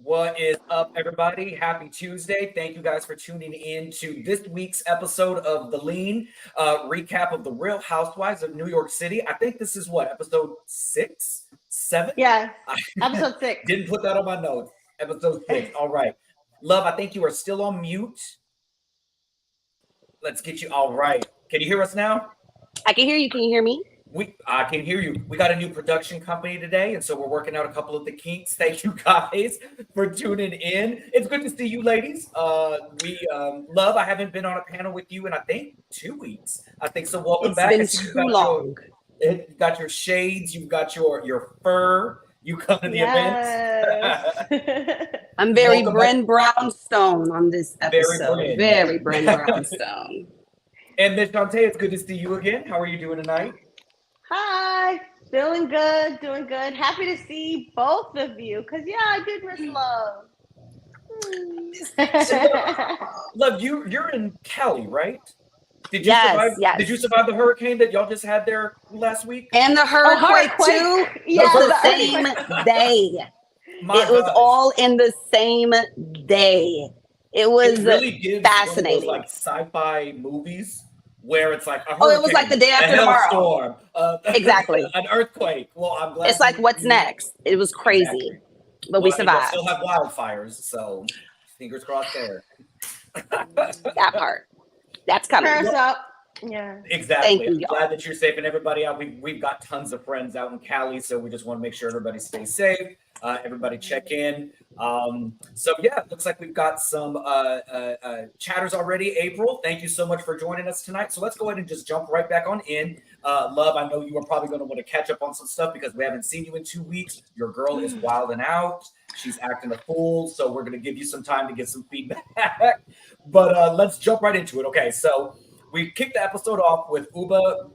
What is up, everybody? Happy Tuesday. Thank you guys for tuning in to this week's episode of The Lean, recap of the Real Housewives of New York City. I think this is what, episode 6, 7? Yes, I episode 6. didn't put that on my notes. Episode 6. All right. Love, I think you are still on mute. Let's get you. All right. Can you hear us now? I can hear you. Can you hear me? I can hear you. We got a new production company today, and so we're working out a couple of the kinks. Thank you guys for tuning in. It's good to see you, ladies. Love. I haven't been on a panel with you in I think 2 weeks. I think so. Welcome back. It's been too long. You got your shades. You've got your fur. You come to the event. I'm very Brynn Brownstone on this episode. Very Brynn Brownstone. And Miss Shantae, it's good to see you again. How are you doing tonight? Hi, feeling good, doing good. Happy to see both of you, because I did miss Love. Love, you're in Cali, right? Did you yes, survive? Yes. Did you survive the hurricane that y'all just had there last week? And the hurricane too. Yeah, the same day. It was all in the same day. It was really fascinating. One of those, like sci-fi movies where it's like it was like the day after tomorrow. Exactly. An earthquake. Well, I'm glad. It's like what's next. It was crazy, exactly. But we survived. Still have wildfires, so fingers crossed there. That part. That's coming. Prayers up. Yeah. Exactly. Thank you, I'm glad that you're safe and everybody out. We've got tons of friends out in Cali, so we just want to make sure everybody stays safe. Everybody check in. It looks like we've got some chatters already. April, thank you so much for joining us tonight. So let's go ahead and just jump right back on in. Love, I know you are probably going to want to catch up on some stuff because we haven't seen you in 2 weeks. Your girl is wilding out. She's acting a fool, so we're going to give you some time to get some feedback. But let's jump right into it. Okay, so we kicked the episode off with Uba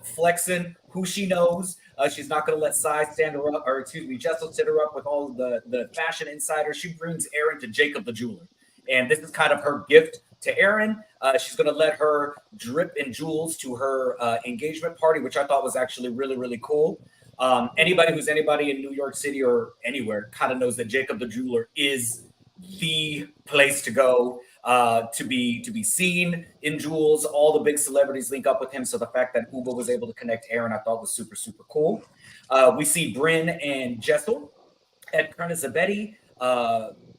flexing who she knows. She's not going to let Jessel sit her up with all the fashion insiders. She brings Aaron to Jacob the jeweler. And this is kind of her gift to Aaron. She's going to let her drip in jewels to her engagement party, which I thought was actually really, really cool. Anybody who's anybody in New York City or anywhere kind of knows that Jacob the jeweler is the place to go. To be seen in jewels. All the big celebrities link up with him. So the fact that Uba was able to connect Aaron, I thought was super, super cool. We see Brynn and Jessel at Carnizabetti.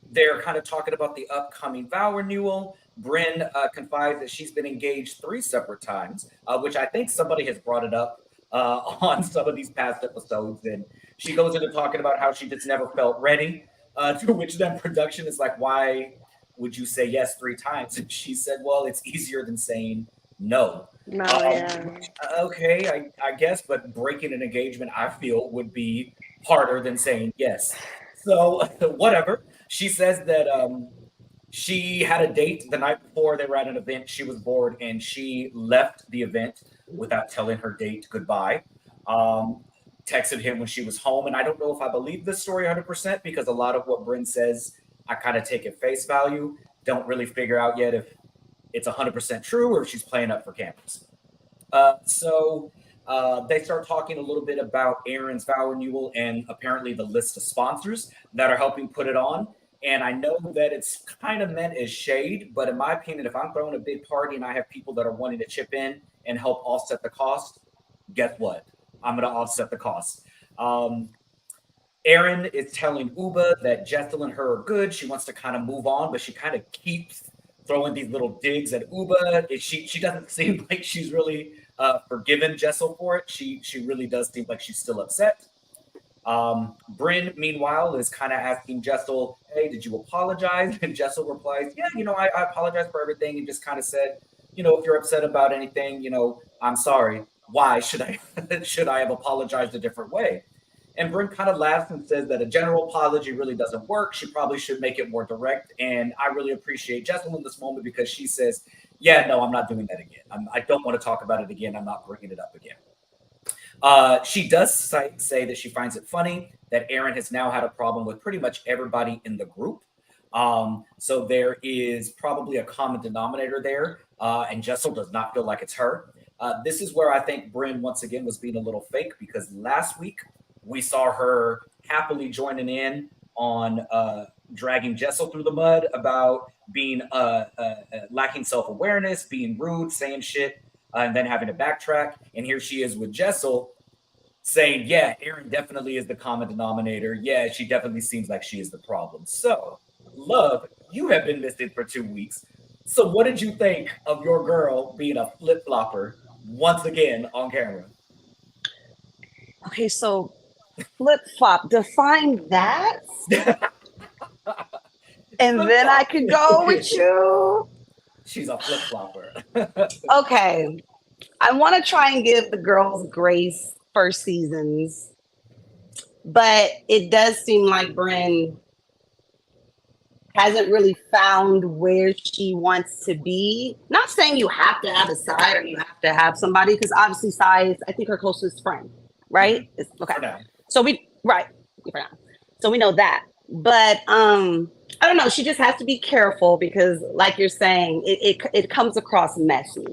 They're kind of talking about the upcoming vow renewal. Brynn confides that she's been engaged 3 separate times, which I think somebody has brought it up on some of these past episodes. And she goes into talking about how she just never felt ready, to which then production is like, why would you say yes 3 times? And she said, well, it's easier than saying no. Okay, I guess, but breaking an engagement, I feel, would be harder than saying yes. So whatever. She says that she had a date the night before. They were at an event. She was bored, and she left the event without telling her date goodbye. Texted him when she was home, and I don't know if I believe this story 100% because a lot of what Brynn says I kind of take at face value. Don't really figure out yet if it's 100% true or if she's playing up for cameras. They start talking a little bit about Aaron's vow renewal and apparently the list of sponsors that are helping put it on. And I know that it's kind of meant as shade, but in my opinion, if I'm throwing a big party and I have people that are wanting to chip in and help offset the cost, guess what? I'm going to offset the cost. Aaron is telling Uba that Jessel and her are good. She wants to kind of move on, but she kind of keeps throwing these little digs at Uba. She doesn't seem like she's really forgiven Jessel for it. She really does seem like she's still upset. Brynn, meanwhile, is kind of asking Jessel, hey, did you apologize? And Jessel replies, yeah, I apologize for everything, and just kind of said, if you're upset about anything, I'm sorry. Why should I have apologized a different way? And Brynn kind of laughs and says that a general apology really doesn't work. She probably should make it more direct. And I really appreciate Jessel in this moment because she says, yeah, no, I'm not doing that again. I don't want to talk about it again. I'm not bringing it up again. She does say that she finds it funny that Aaron has now had a problem with pretty much everybody in the group. So there is probably a common denominator there. And Jessel does not feel like it's her. This is where I think Brynn, once again, was being a little fake because last week, we saw her happily joining in on dragging Jessel through the mud about being lacking self-awareness, being rude, saying shit, and then having to backtrack. And here she is with Jessel saying, yeah, Erin definitely is the common denominator. Yeah, she definitely seems like she is the problem. So, Love, you have been missing for 2 weeks. So what did you think of your girl being a flip-flopper once again on camera? Okay, so flip-flop, define that. And then I could go with you. She's a flip-flopper. Okay. I want to try and give the girls grace for seasons, but it does seem like Brynn hasn't really found where she wants to be. Not saying you have to have a side or you have to have somebody, because obviously Sai is, I think, her closest friend, right? Okay. For now. So for now. So we know that. But I don't know. She just has to be careful because, like you're saying, it comes across messy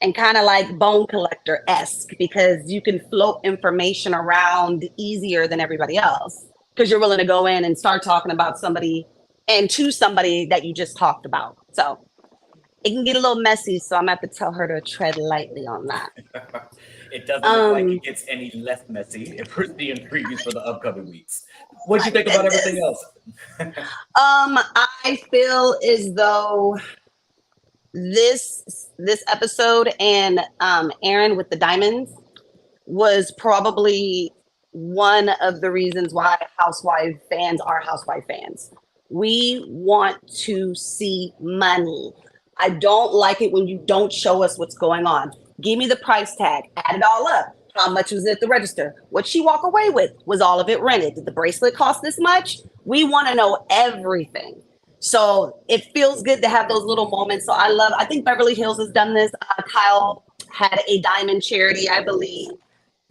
and kind of like Bone Collector-esque, because you can float information around easier than everybody else because you're willing to go in and start talking about somebody and to somebody that you just talked about. So it can get a little messy. So I'm going to have to tell her to tread lightly on that. It doesn't look like it gets any less messy if we're seeing previews for the upcoming weeks. What do you think about everything else? I feel as though this episode and Aaron with the diamonds was probably one of the reasons why Housewife fans are Housewife fans. We want to see money. I don't like it when you don't show us what's going on. Give me the price tag, add it all up. How much was it at the register? What'd she walk away with? Was all of it rented? Did the bracelet cost this much? We want to know everything. So it feels good to have those little moments. So I think Beverly Hills has done this. Kyle had a diamond charity, I believe.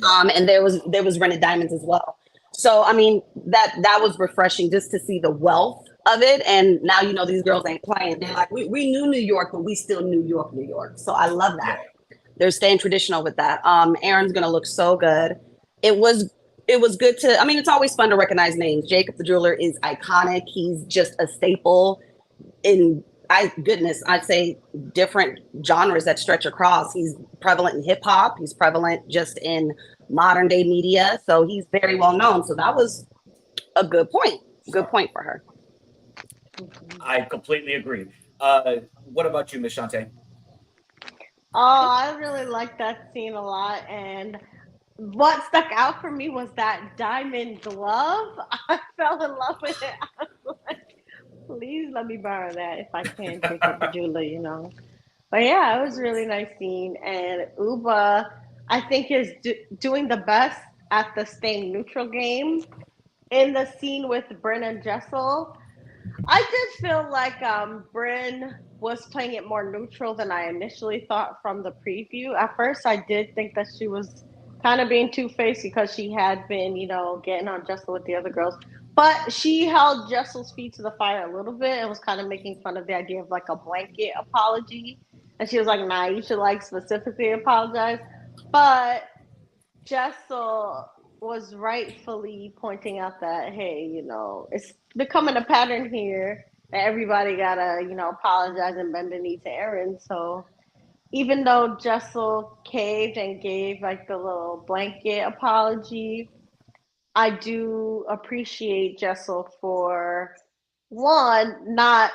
And there was rented diamonds as well. So, I mean, that was refreshing just to see the wealth of it. And now, these girls ain't playing. They're like, we knew New York, but we still New York. So I love that. They're staying traditional with that. Aaron's going to look so good. It was good to, I mean, it's always fun to recognize names. Jacob the jeweler is iconic. He's just a staple in, I'd say different genres that stretch across. He's prevalent in hip hop. He's prevalent just in modern day media. So he's very well known. So that was a good point. Good point for her. I completely agree. What about you, Miss Shantae? Oh, I really liked that scene a lot. And what stuck out for me was that diamond glove. I fell in love with it. I was like, please let me borrow that if I can take it to Julie, But yeah, it was a really nice scene. And Uba, I think, is doing the best at the staying neutral game. In the scene with Brynn and Jessel, I did feel like Brynn was playing it more neutral than I initially thought from the preview. At first, I did think that she was kind of being two-faced because she had been, getting on Jessel with the other girls. But she held Jessel's feet to the fire a little bit and was kind of making fun of the idea of like a blanket apology. And she was like, nah, you should like specifically apologize. But Jessel was rightfully pointing out that, hey, it's becoming a pattern here that everybody gotta, apologize and bend the knee to Erin. So even though Jessel caved and gave like the little blanket apology, I do appreciate Jessel for one, not,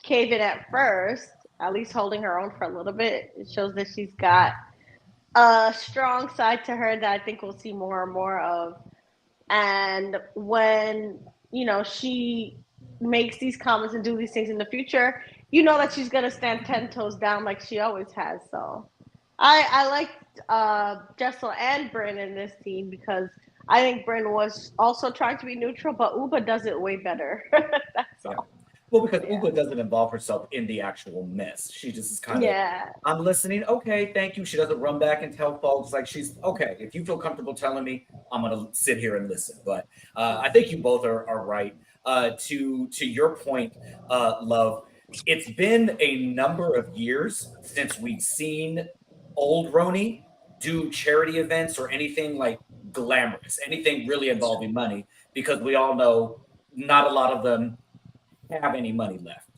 caving at first, at least holding her own for a little bit. It shows that she's got a strong side to her that I think we'll see more and more of. And when, she makes these comments and do these things in the future, that she's going to stand 10 toes down like she always has. So I liked Jessel and Brynn in this scene because I think Brynn was also trying to be neutral, but Uba does it way better. That's all. Well, because Uba doesn't involve herself in the actual mess. She just is kind of, I'm listening. Okay, thank you. She doesn't run back and tell folks like she's, okay, if you feel comfortable telling me, I'm going to sit here and listen. But I think you both are right. To your point, Love, it's been a number of years since we've seen old RHONY do charity events or anything like glamorous, anything really involving money. because we all know not a lot of them have any money left.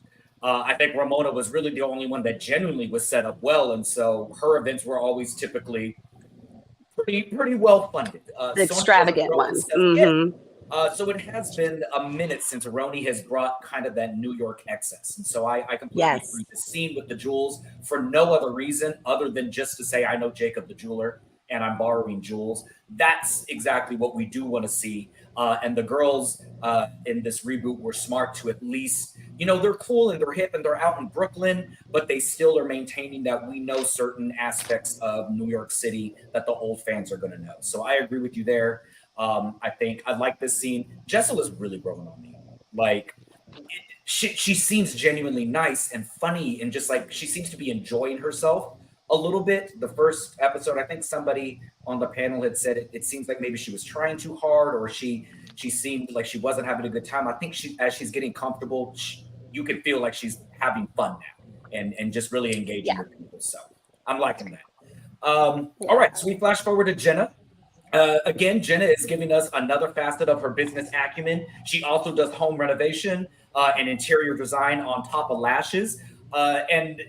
I think Ramona was really the only one that genuinely was set up well, and so her events were always typically pretty well funded. The extravagant ones. Mm-hmm. So it has been a minute since RHONY has brought kind of that New York excess. And so I completely Yes. agree. The scene with the jewels for no other reason other than just to say, I know Jacob the jeweler and I'm borrowing jewels. That's exactly what we do want to see. And the girls in this reboot were smart to at least, you know, they're cool and they're hip and they're out in Brooklyn, but they still are maintaining that we know certain aspects of New York City that the old fans are going to know. So I agree with you there. I think I like this scene. Jessel is really growing on me. Like, she seems genuinely nice and funny, and just like she seems to be enjoying herself a little bit. The first episode, I think somebody on the panel had said it seems like maybe she was trying too hard, or she seemed like she wasn't having a good time. I think as she's getting comfortable, you can feel like she's having fun now and just really engaging with people. So I'm liking that. All right, so we flash forward to Jenna. Again, Jenna is giving us another facet of her business acumen. She also does home renovation and interior design on top of lashes. And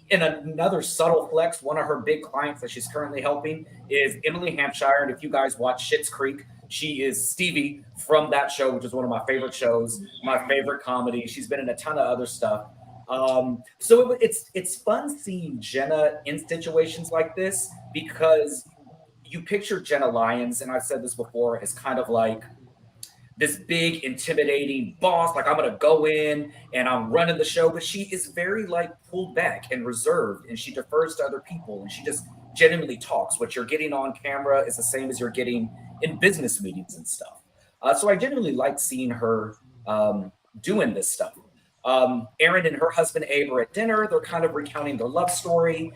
in another subtle flex, one of her big clients that she's currently helping is Emily Hampshire. And if you guys watch Schitt's Creek, she is Stevie from that show, which is one of my favorite shows, my favorite comedy. She's been in a ton of other stuff. So it's fun seeing Jenna in situations like this because you picture Jenna Lyons, and I've said this before, as kind of like this big, intimidating boss. Like, I'm going to go in and I'm running the show, but she is very like pulled back and reserved, and she defers to other people, and she just genuinely talks. What you're getting on camera is the same as you're getting in business meetings and stuff. So I genuinely like seeing her doing this stuff. Erin and her husband Abe are at dinner. They're kind of recounting their love story.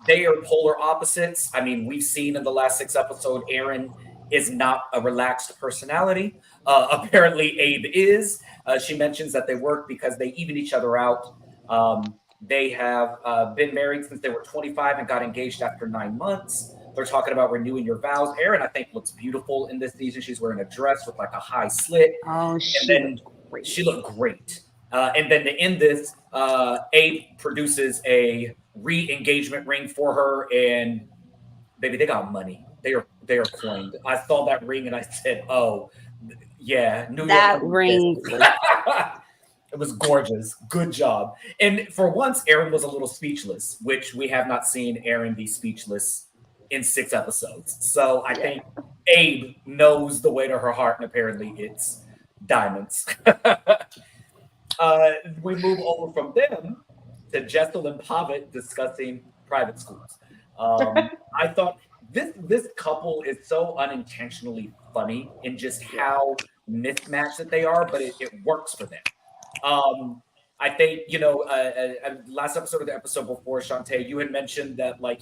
They are polar opposites. I mean, we've seen in the last 6 episodes, Erin is not a relaxed personality. Apparently, Abe is. She mentions that they work because they even each other out. They have been married since they were 25 and got engaged after 9 months. They're talking about renewing your vows. Erin, I think, looks beautiful in this season. She's wearing a dress with like a high slit. Oh, she looked great. And then to end this, Abe produces a re-engagement ring for her, and baby, they got money. They are coined. I saw that ring and I said, "Oh, yeah, New York." That ring. It was gorgeous. Good job. And for once, Erin was a little speechless, which we have not seen Erin be speechless in 6 episodes. So I think Abe knows the way to her heart, and apparently it's diamonds. We move over from them to Jessel and Pavitt discussing private schools. I thought this couple is so unintentionally funny in just how mismatched that they are, but it works for them. I think, you know, last episode of the episode before, Shantae, you had mentioned that like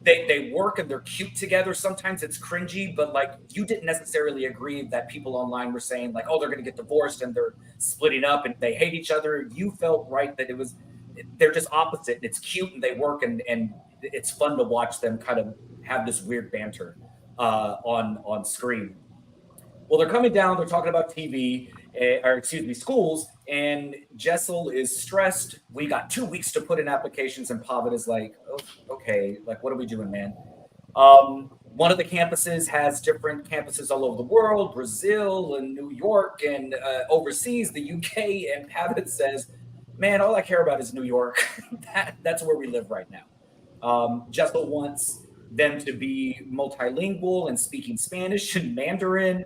they work and they're cute together. Sometimes it's cringy, but like you didn't necessarily agree that people online were saying like, oh, they're going to get divorced and they're splitting up and they hate each other. You felt right that they're just opposite. It's cute and they work and it's fun to watch them kind of have this weird banter on screen. Well, they're coming down. They're talking about schools, and Jessel is stressed. We got 2 weeks to put in applications, and Pavitt is like, oh, okay, like, what are we doing, man? One of the campuses has different campuses all over the world, Brazil and New York and overseas, the UK, and Pavitt says, man, all I care about is New York. That's where we live right now. Jessel wants them to be multilingual and speaking Spanish and Mandarin.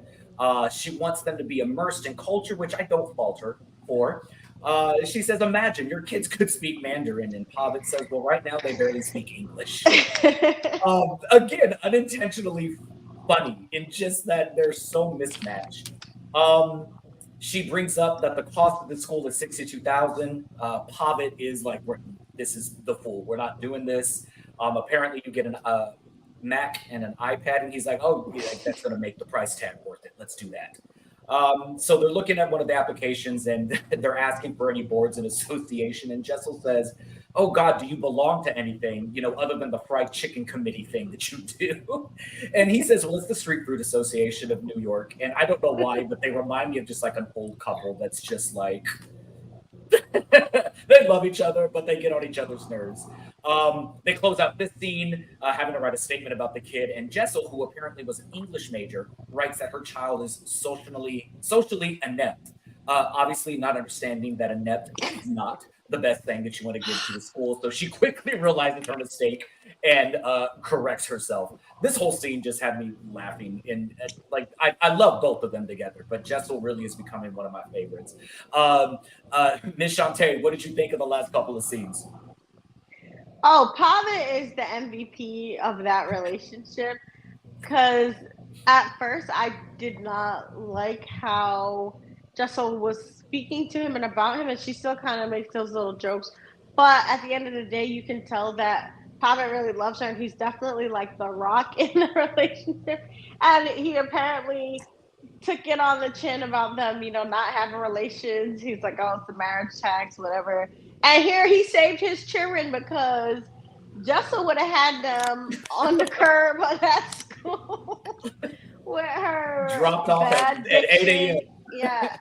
She wants them to be immersed in culture, which I don't fault her for. She says, imagine your kids could speak Mandarin. And Pavitt says, well, right now they barely speak English. Again, unintentionally funny in just that they're so mismatched. She brings up that the cost of the school is $62,000. Pavitt is like, this is the fool. We're not doing this. Apparently you get a Mac and an iPad, and he's like, oh, yeah, that's going to make the price tag worth it. Let's do that. So they're looking at one of the applications, and they're asking for any boards and association. And Jessel says, oh God, do you belong to anything, other than the fried chicken committee thing that you do? And he says, well, it's the Street Food Association of New York. And I don't know why, but they remind me of just like an old couple that's just like, they love each other, but they get on each other's nerves. They close out this scene having to write a statement about the kid, and Jessel, who apparently was an English major, writes that her child is socially inept. Obviously, not understanding that inept is not the best thing that you want to give to the school, so she quickly realizes her mistake and corrects herself. This whole scene just had me laughing, and like I love both of them together, but Jessel really is becoming one of my favorites. Miss Shantae, what did you think of the last couple of scenes? Oh, Pava is the MVP of that relationship because at first I did not like how Jessel was speaking to him and about him, and she still kind of makes those little jokes. But at the end of the day, you can tell that Pava really loves her, and he's definitely like the rock in the relationship. And he apparently took it on the chin about them, not having relations. He's like, oh, it's the marriage tax, whatever. And here he saved his children because Jessel would have had them on the curb of that school with her Dropped off bad at 8 a.m. Yeah.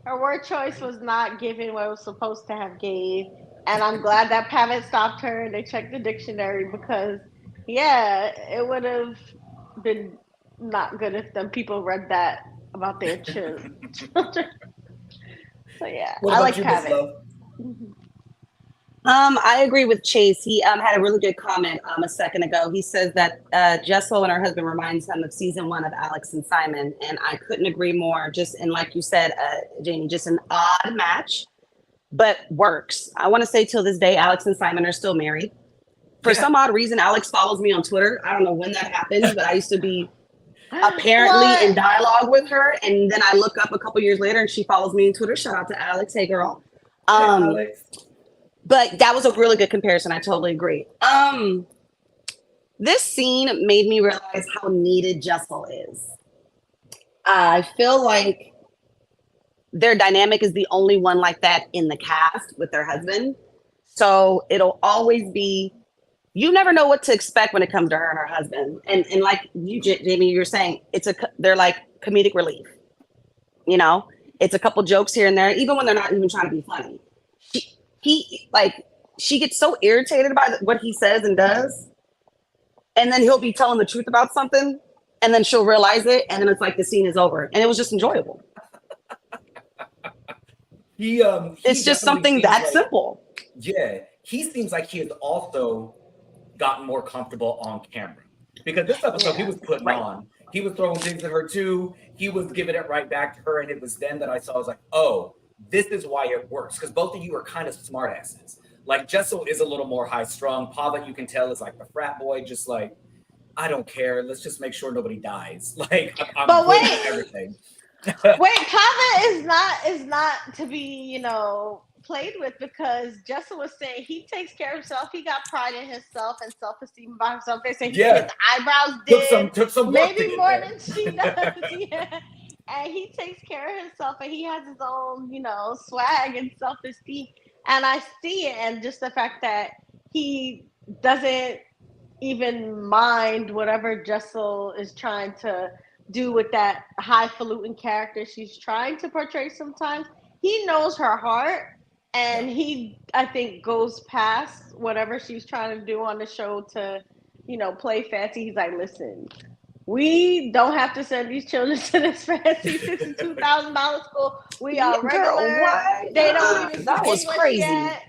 Her word choice was not giving what it was supposed to have gave. And I'm glad that Pavitt stopped her and they checked the dictionary because, yeah, it would have been not good if them people read that about their children. So yeah, What I about like you, Miss Pavitt. Love? I agree with Chase. He had a really good comment a second ago. He says that Jessel and her husband reminds him of season 1 of Alex and Simon, and I couldn't agree more. And like you said, Jamie, just an odd match, but works. I want to say till this day, Alex and Simon are still married. For some odd reason, Alex follows me on Twitter. I don't know when that happened, but I used to be apparently in dialogue with her, and then I look up a couple years later and she follows me on Twitter. Shout out to Alex. Hey, girl. Hey, Alex. But that was a really good comparison. I totally agree. This scene made me realize how needed Jessel is. I feel like their dynamic is the only one like that in the cast with their husband. So it'll always be, you never know what to expect when it comes to her and her husband. And like you, Jamie, you're saying, they're like comedic relief. It's a couple jokes here and there, even when they're not even trying to be funny. She gets so irritated by what he says and does, and then he'll be telling the truth about something, and then she'll realize it, and then it's like the scene is over, and it was just enjoyable. It's just something that simple. Yeah, he seems like he has also gotten more comfortable on camera because this episode he was putting on. He was throwing things at her too. He was giving it right back to her, and it was then that I saw. I was like, oh. This is why it works because both of you are kind of smartasses. Like Jessel is a little more high strung. Pava, you can tell, is like the frat boy, just like I don't care. Let's just make sure nobody dies. Like I'm But good with everything. Wait, Pava is not to be played with because Jessel was saying he takes care of himself. He got pride in himself and self-esteem about himself. They say he gets eyebrows did, took some work maybe to more get than she does. Yeah. And he takes care of himself and he has his own, swag and self-esteem. And I see it. And just the fact that he doesn't even mind whatever Jessel is trying to do with that highfalutin character she's trying to portray sometimes. He knows her heart and he, I think, goes past whatever she's trying to do on the show to, play fancy. He's like, listen, we don't have to send these children to this fancy $62,000 school. We are regular. Girl, they don't even that was English crazy. Yet.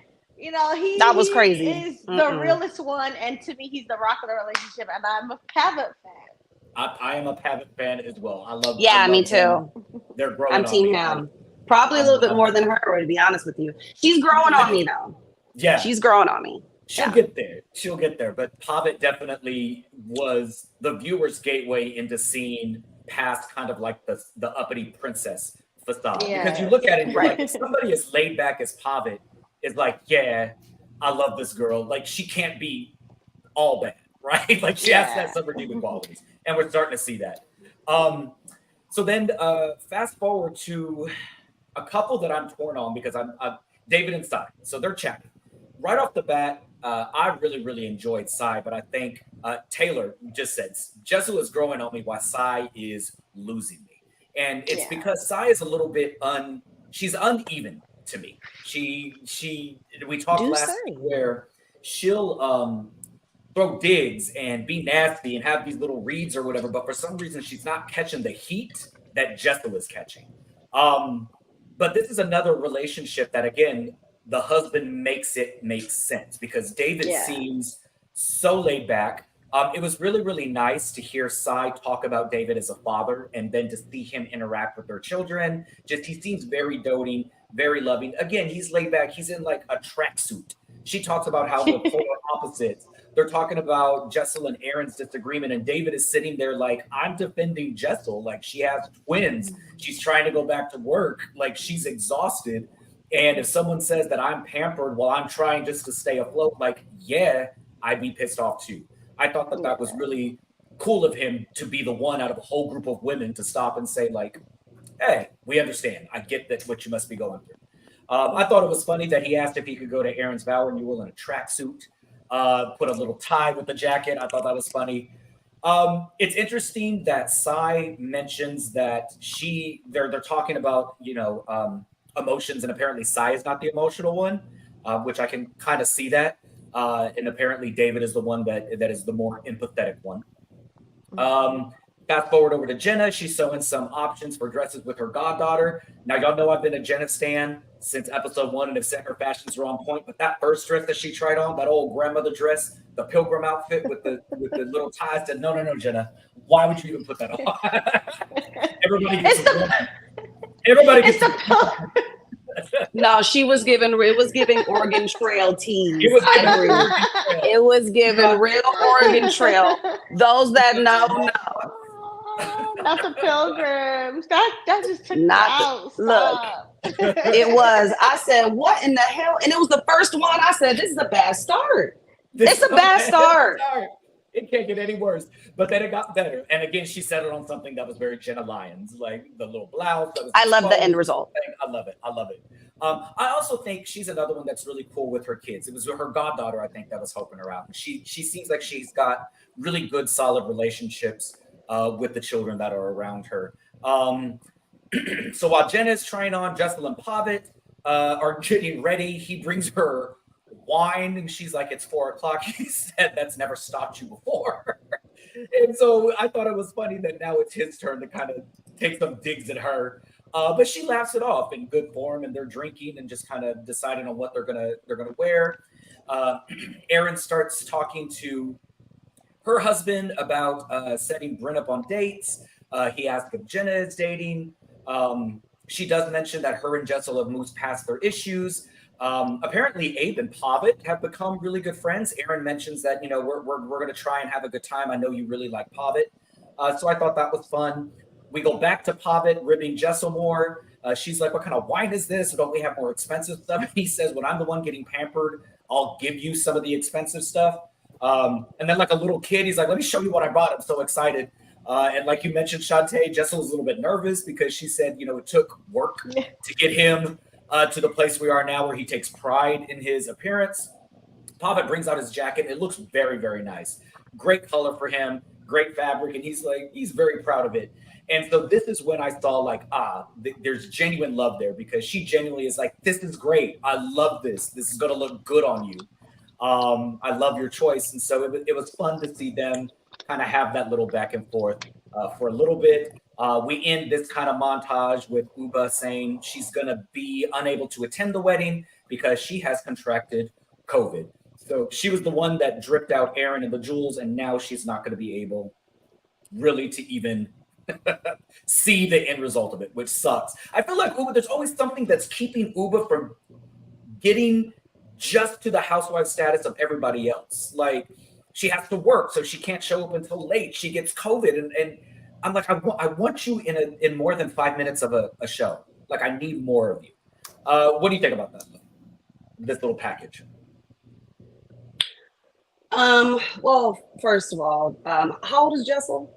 That was crazy. He is the realest one, and to me, he's the rock of the relationship, and I'm a Pavitt fan. I am a Pavitt fan as well. I love. Yeah, I love me too. them. They're growing. I'm team him. Probably a little bit more than her, to be honest with you. She's growing on me though. Yeah, she's growing on me. She'll get there. She'll get there. But Pavitt definitely was the viewer's gateway into seeing past kind of like the uppity princess facade. Yeah. Because you look at it and you're like, somebody as laid back as Pavitt is like, yeah, I love this girl. Like she can't be all bad, right? Like she has to have some redeeming qualities. And we're starting to see that. So then fast forward to a couple that I'm torn on because I'm David and Stein. So they're chatting. right off the bat, I really, really enjoyed Sai, but I think Taylor just said Jessel is growing on me while Sai is losing me. And it's Yeah. because Sai is a little bit she's uneven to me. We talked Do last say. week where she'll throw digs and be nasty and have these little reads or whatever, but for some reason she's not catching the heat that Jessel is catching. But this is another relationship that, again, the husband makes it make sense because David Yeah. seems so laid back. It was really, really nice to hear Sai talk about David as a father and then to see him interact with their children. Just he seems very doting, very loving. Again, he's laid back. He's in like a tracksuit. She talks about how they're polar opposites. They're talking about Jessel and Aaron's disagreement, and David is sitting there like, I'm defending Jessel. Like, she has twins. She's trying to go back to work. Like, she's exhausted. And if someone says that I'm pampered while I'm trying just to stay afloat, like, yeah, I'd be pissed off too. I thought that that was really cool of him to be the one out of a whole group of women to stop and say, like, hey, we understand. I get that what you must be going through. I thought it was funny that he asked if he could go to Aaron's vow renewal in a tracksuit, put a little tie with the jacket. I thought that was funny. It's interesting that Sai mentions that they're talking about, emotions, and apparently Sai is not the emotional one, which I can kind of see that. And apparently David is the one that is the more empathetic one. Fast forward over to Jenna. She's sewing some options for dresses with her goddaughter. Now, y'all know I've been a Jenna stan since episode 1 and have said her fashions were on point. But that first dress that she tried on, that old grandmother dress, the pilgrim outfit with the little ties, said, no, Jenna. Why would you even put that on? Everybody gets Everybody gets No, it was giving Oregon Trail tees. It was giving real Oregon Trail. Those that know. Not the pilgrims. That just took me out. Look, it was. I said, what in the hell? And it was the first one. I said, this is a bad start. It's a bad start. It can't get any worse. But then it got better. And again, she settled on something that was very Jenna Lyons, like the little blouse. I love the end result. I love it. I also think she's another one that's really cool with her kids. It was her goddaughter, I think, that was helping her out. And she seems like she's got really good, solid relationships with the children that are around her. So while Jenna is trying on, Jessel and Pavitt are getting ready. He brings her wine and she's like, it's 4:00. He said, that's never stopped you before. And so I thought it was funny that now it's his turn to kind of take some digs at her. But she laughs it off in good form, and they're drinking and just kind of deciding on what they're gonna wear. Aaron starts talking to her husband about setting Brynn up on dates. He asks if Jenna is dating. She does mention that her and Jessel have moved past their issues. Apparently Abe and Pavitt have become really good friends. Aaron mentions that, we're going to try and have a good time. I know you really like Pavitt. So I thought that was fun. We go back to Pavitt ribbing Jessel more. She's like, what kind of wine is this? Don't we have more expensive stuff? He says, when I'm the one getting pampered, I'll give you some of the expensive stuff. And then like a little kid, he's like, let me show you what I brought. I'm so excited. And like you mentioned, Shantae, Jessel was a little bit nervous because she said, it took work to get him to the place we are now where he takes pride in his appearance. Pavitt brings out his jacket. It looks very, very nice. Great color for him, great fabric. And he's very proud of it. And so this is when I saw there's genuine love there because she genuinely is like, this is great. I love this. This is going to look good on you. I love your choice. And so it was fun to see them kind of have that little back and forth for a little bit. We end this kind of montage with Uba saying she's going to be unable to attend the wedding because she has contracted COVID. So she was the one that dripped out Aaron and the jewels, and now she's not going to be able really to even see the end result of it, which sucks. I feel like Uba, there's always something that's keeping Uba from getting just to the housewife status of everybody else. Like, she has to work, so she can't show up until late. She gets COVID, and I'm like, I want you in more than 5 minutes of a show. Like, I need more of you. What do you think about that? This little package? Well, first of all, how old is Jessel?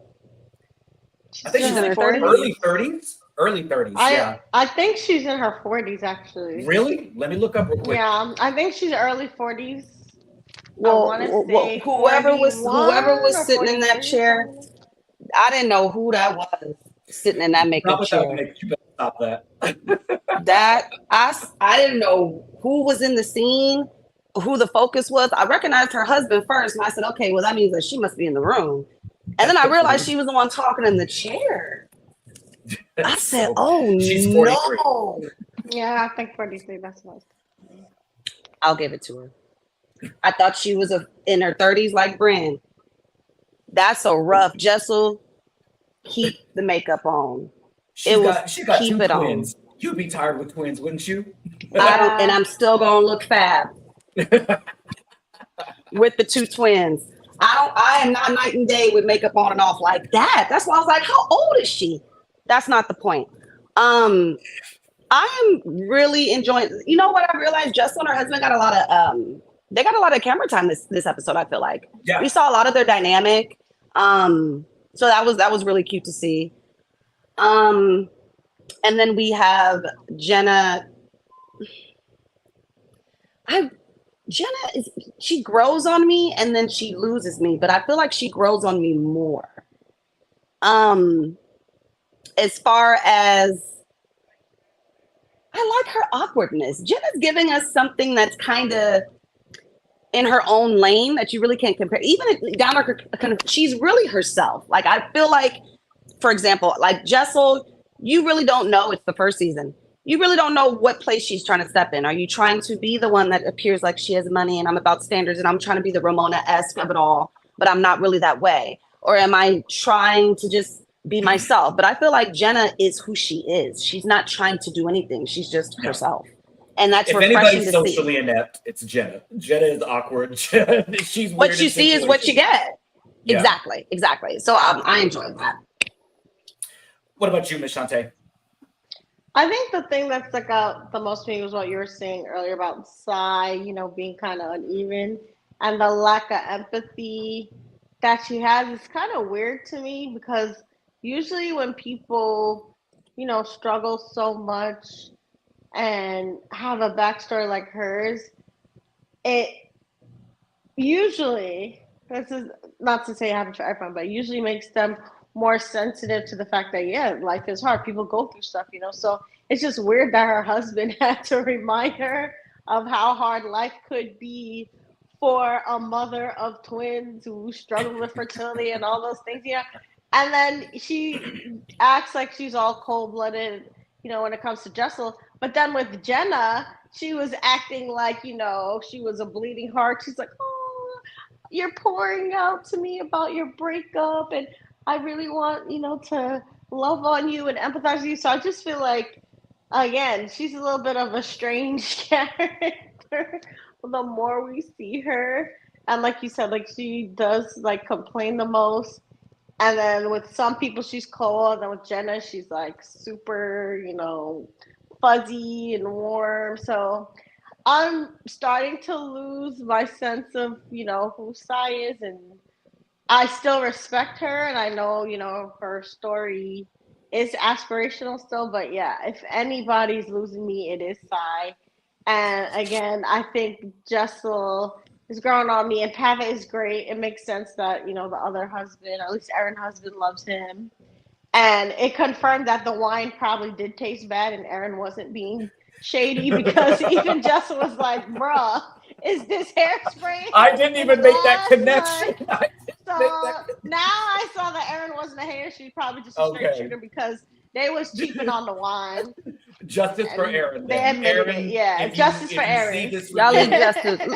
I think she's in her early 30s. Early 30s, yeah. I think she's in her 40s actually. Really? Let me look up real quick. Yeah, I think she's early 40s. I Well, want to say whoever 41 was or sitting in that 43 or chair, something. I didn't know who that was sitting in that Not makeup without chair. makeup. You better stop that. That I didn't know who was in the scene, who the focus was. I recognized her husband first, and I said, "Okay, well that means that she must be in the room." And then I realized she was the one talking in the chair. I said, So, "Oh she's 43. no!" Yeah, I think 43. That's nice. I'll give it to her. I thought she was in her 30s like Brynn. That's so rough. Jessel, keep the makeup on. She got keep two it twins. You'd be tired with twins, wouldn't you? I don't, and I'm still gonna look fab with the two twins. I am not night and day with makeup on and off like that. That's why I was like, how old is she? That's not the point. I am really enjoying. You know what I realized? Jessel and her husband got a lot of they got a lot of camera time this episode. I feel like we saw a lot of their dynamic. So that was really cute to see. And then we have Jenna. She grows on me and then she loses me, but I feel like she grows on me more. As far as I like her awkwardness. Jenna's giving us something that's kind of in her own lane that you really can't compare. Even down to her, she's really herself. Like I feel like, for example, like Jessel, you really don't know. It's the first season. You really don't know what place she's trying to step in. Are you trying to be the one that appears like she has money and I'm about standards and I'm trying to be the Ramona-esque of it all, but I'm not really that way? Or am I trying to just be myself? But I feel like Jenna is who she is. She's not trying to do anything. She's just herself. And that's if refreshing anybody's to socially see. inept, it's Jenna. Jenna is awkward. She's weird. What you see is what you get. Yeah. Exactly. So I enjoyed that. What about you, Miss Shantae? I think the thing that stuck out the most to me was what you were saying earlier about Sai, being kind of uneven and the lack of empathy that she has is kind of weird to me because usually when people, struggle so much and have a backstory like hers, it usually, this is not to say it happens for everyone, but it usually makes them more sensitive to the fact that life is hard, people go through stuff, so it's just weird that her husband had to remind her of how hard life could be for a mother of twins who struggled with fertility and all those things, and then she acts like she's all cold-blooded, when it comes to Jessel, but then with Jenna she was acting like she was a bleeding heart. She's like, oh, you're pouring out to me about your breakup and I really want, to love on you and empathize with you. So I just feel like, again, she's a little bit of a strange character the more we see her. And like you said, like she does like complain the most. And then with some people she's cold, and with Jenna she's like super, fuzzy and warm. So I'm starting to lose my sense of, who Sai is, and I still respect her, and I know, her story is aspirational still, but yeah, if anybody's losing me, it is Sai. And again, I think Jessel is growing on me, and Pava is great. It makes sense that, the other husband, or at least Aaron's husband, loves him. And it confirmed that the wine probably did taste bad, and Aaron wasn't being shady because even Jessel was like, bruh, is this hairspray? I didn't even make that connection. So now I saw that Aaron wasn't a hater. She's probably just a straight shooter because they was cheaping on the wine. Justice for Aaron. They admitted it. Yeah, justice for Aaron. Y'all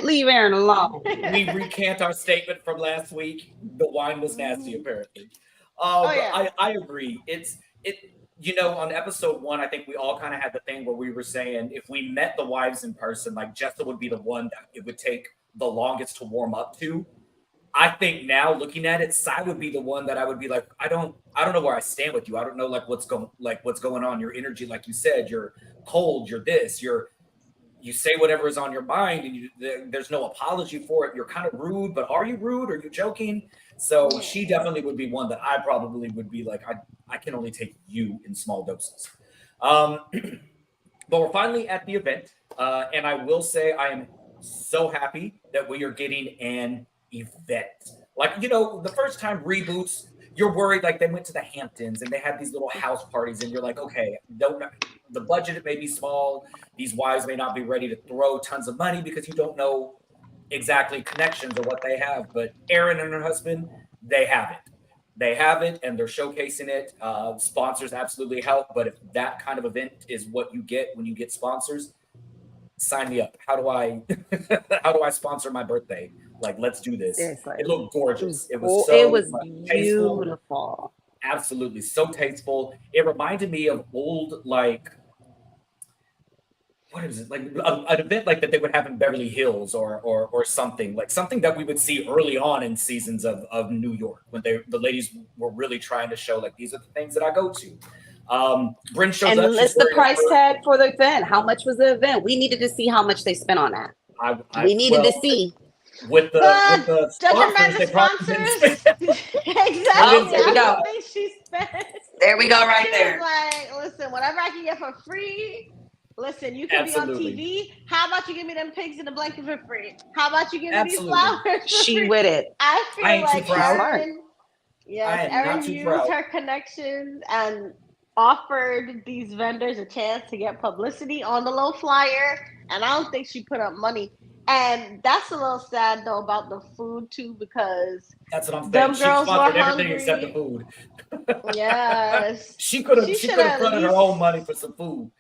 leave Aaron alone. We recant our statement from last week. The wine was nasty, apparently. Yeah. I agree. On episode 1, I think we all kind of had the thing where we were saying if we met the wives in person, like Jessica would be the one that it would take the longest to warm up to. I think now looking at it, Sai would be the one that I would be like, I don't know where I stand with you. I don't know what's going on. Your energy, like you said, you're cold, you're this, you say whatever is on your mind, and there's no apology for it. You're kind of rude, but are you rude? Are you joking? So she definitely would be one that I probably would be like, I can only take you in small doses. Um, but we're finally at the event. And I will say I am so happy that we are getting an event. Like, the first time reboots, you're worried like they went to the Hamptons and they had these little house parties, and you're like, okay, the budget may be small. These wives may not be ready to throw tons of money because you don't know exactly connections or what they have. But Erin and her husband, they have it. They have it, and they're showcasing it. Sponsors absolutely help, but if that kind of event is what you get when you get sponsors, sign me up. How do I how do I sponsor my birthday? Like, let's do this. Seriously. It looked gorgeous. It was tasteful. beautiful. Absolutely, so tasteful. It reminded me of old, like, what is it, like an event like that they would have in Beverly Hills or something, like something that we would see early on in seasons of New York when the ladies were really trying to show like these are the things that I go to. Brynn shows And up. list the price tag for the event. How much was the event? We needed to see how much they spent on that. We needed to see. With the judging by sponsors, the they probably didn't sponsors, spend- exactly. Oh, there we I go. don't think she spent. There we go, right She there. was like, listen, whatever I can get for free. Listen, you can Absolutely. be on TV. How about you give me them pigs in the blanket for free? How about you give me Absolutely. these flowers for She free? with it. I feel I ain't too like proud. Erin, yes, I am not Erin too used proud. her connections and offered these vendors a chance to get publicity on the low flyer, and I don't think she put up money. And that's a little sad though about the food too, because That's what I'm saying. them She girls were sponsored everything except the hungry. food. Yes, She could have should at fronted her least own money for some food.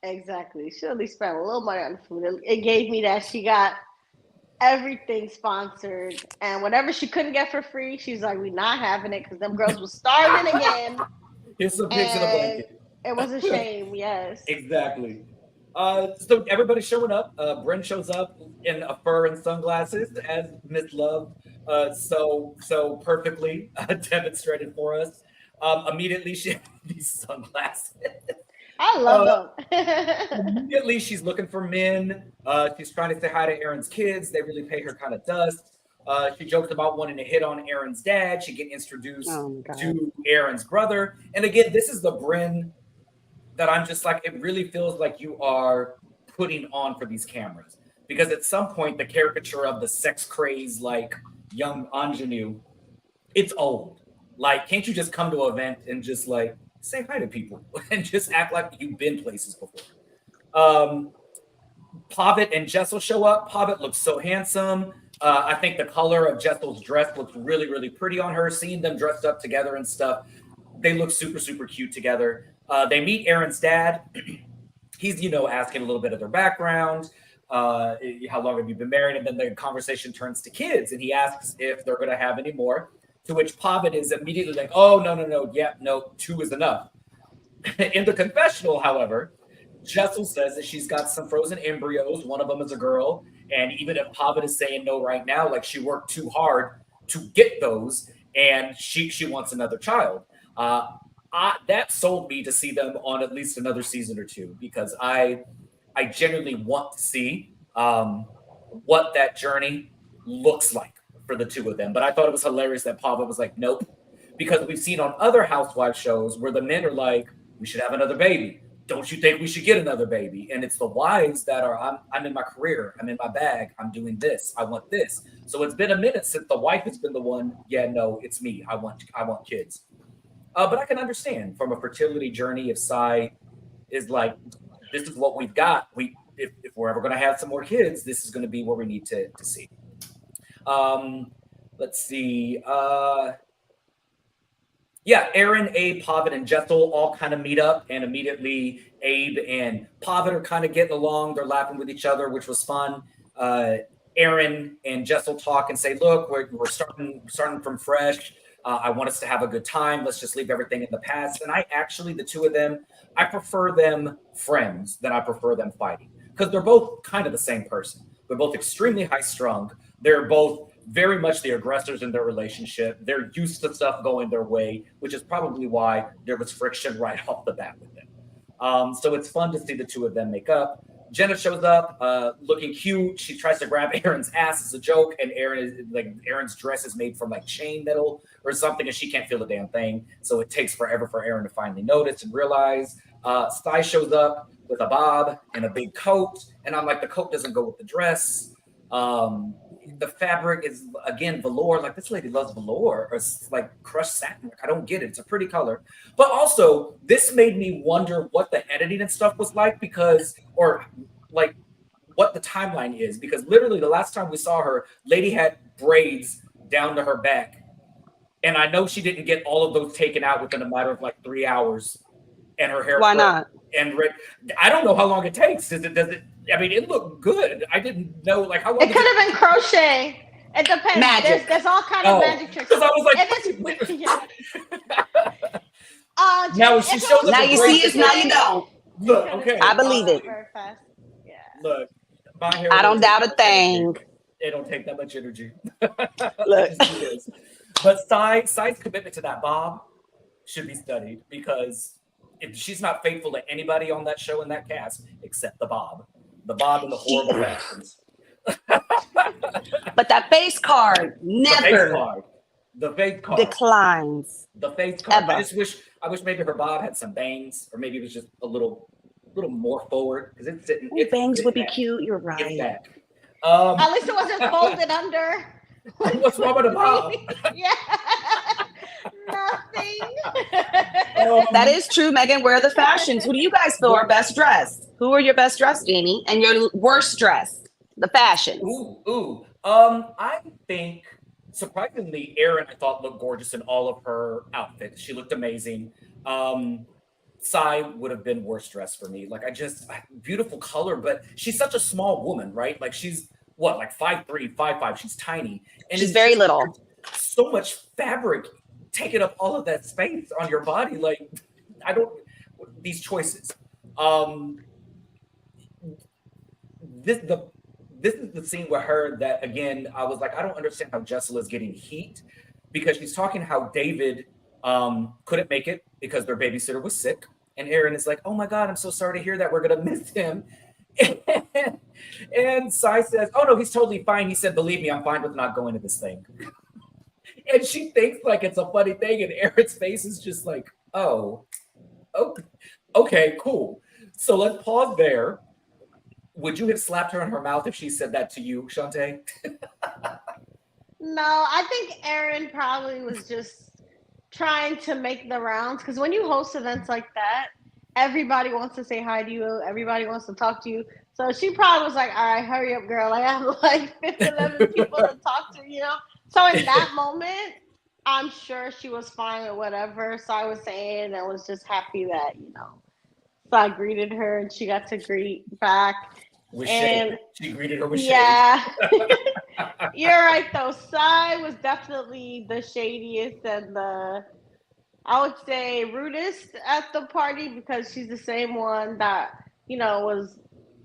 exactly. She at least spent a little money on food. It gave me that she got everything sponsored, and whatever she couldn't get for free, she's like, "We not having it," because them girls was starving again, Here's some pigs in a and blanket. it was a shame. Yes. Exactly. So everybody's showing up. Brynn shows up in a fur and sunglasses as Miss Love. So perfectly demonstrated for us. Immediately she had these sunglasses. I love them. Immediately she's looking for men. She's trying to say hi to Erin's kids. They really pay her kind of dust. She jokes about wanting to hit on Erin's dad. She gets introduced to Erin's brother. And again, this is the Brynn that I'm just like, it really feels like you are putting on for these cameras. Because at some point, the caricature of the sex crazed, like, young ingenue, it's old. Like, can't you just come to an event and just, like, say hi to people and just act like you've been places before? Pavitt and Jessel show up. Pavitt looks so handsome. I think the color of Jessel's dress looks really, really pretty on her. Seeing them dressed up together and stuff, they look super, super cute together. They meet Erin's dad. He's, asking a little bit of their background. How long have you been married? And then the conversation turns to kids, and he asks if they're going to have any more. To which Pavitt is immediately like, "Oh, no, yeah, no, 2 is enough." In the confessional, however, Jessel says that she's got some frozen embryos. One of them is a girl, and even if Pavitt is saying no right now, like, she worked too hard to get those, and she wants another child. That sold me to see them on at least another season or 2, because I genuinely want to see what that journey looks like for the 2 of them. But I thought it was hilarious that Pavitt was like, nope, because we've seen on other Housewives shows where the men are like, we should have another baby. Don't you think we should get another baby? And it's the wives that are, I'm in my career, I'm in my bag, I'm doing this, I want this. So it's been a minute since the wife has been the one, yeah, no, it's me, I want kids. But I can understand from a fertility journey if Sai is like, this is what we've got. If we're ever going to have some more kids, this is going to be what we need to see. Let's see. Erin, Abe, Pavitt, and Jessel all kind of meet up, and immediately Abe and Pavitt are kind of getting along. They're laughing with each other, which was fun. Erin and Jessel talk and say, look, we're starting from fresh. I want us to have a good time. Let's just leave everything in the past. And the 2 of them, I prefer them friends than I prefer them fighting, because they're both kind of the same person. They're both extremely high strung. They're both very much the aggressors in their relationship. They're used to stuff going their way, which is probably why there was friction right off the bat with them. So it's fun to see the 2 of them make up. Jenna shows up, looking cute. She tries to grab Aaron's ass as a joke, and Aaron's dress is made from like chain metal or something, and she can't feel a damn thing. So it takes forever for Aaron to finally notice and realize. Sty shows up with a bob and a big coat, and I'm like, the coat doesn't go with the dress. The fabric is again velour. Like, this lady loves velour, or it's like crushed satin. Like, I don't get it. It's a pretty color, but also this made me wonder what the editing and stuff was like, or like what the timeline is, because literally the last time we saw her, lady had braids down to her back, and I know she didn't get all of those taken out within a matter of like 3 hours, and her hair. Why not? And I don't know how long it takes. Does it? I mean, it looked good. I didn't know like how long. It could have been crochet. It depends. Magic. There's all kind of magic tricks. Because I was like, now she shows up. Now you see it. Now you don't. Look, okay. I believe it. Yeah. Look, my hair. I don't doubt a thing. It don't take that much energy. Look. But Side's commitment to that Bob should be studied, because if she's not faithful to anybody on that show in that cast except the Bob and the horrible fashions. But that face card never the face card declines. The face card. Ever. I wish maybe her Bob had some bangs, or maybe it was just a little more forward, because it's sitting. Bangs would be back. cute. You're right. It's back. At least it wasn't folded under. What's wrong with the Bob? Yeah. Nothing. That is true, Megan. Where are the fashions? Who do you guys feel are best dressed? Who are your best dressed, Jamie? And your worst dressed? The fashions. Ooh. I think surprisingly, Erin, I thought, looked gorgeous in all of her outfits. She looked amazing. Sai would have been worst dressed for me. Like, beautiful color, but she's such a small woman, right? Like, she's what, like 5'3", 5'5". She's tiny, and she's very little. So much fabric taking up all of that space on your body. Like, these choices. This is the scene with her that, again, I was like, I don't understand how Jessel is getting heat, because she's talking how David couldn't make it because their babysitter was sick. And Erin is like, oh my God, I'm so sorry to hear that. We're going to miss him. And Sai says, oh no, he's totally fine. He said, believe me, I'm fine with not going to this thing. And she thinks like it's a funny thing. And Erin's face is just like, oh, okay, cool. So let's pause there. Would you have slapped her in her mouth if she said that to you, Shantae? No, I think Erin probably was just trying to make the rounds, because when you host events like that, everybody wants to say hi to you. Everybody wants to talk to you. So she probably was like, all right, hurry up, girl. I have like 11 people to talk to, you know? So in that moment, I'm sure she was fine with whatever Sai was saying, and was just happy that, you know, Sai greeted her and she got to greet back. She greeted her with shade. Yeah. You're right, though. Sai was definitely the shadiest and I would say rudest at the party, because she's the same one that, you know, was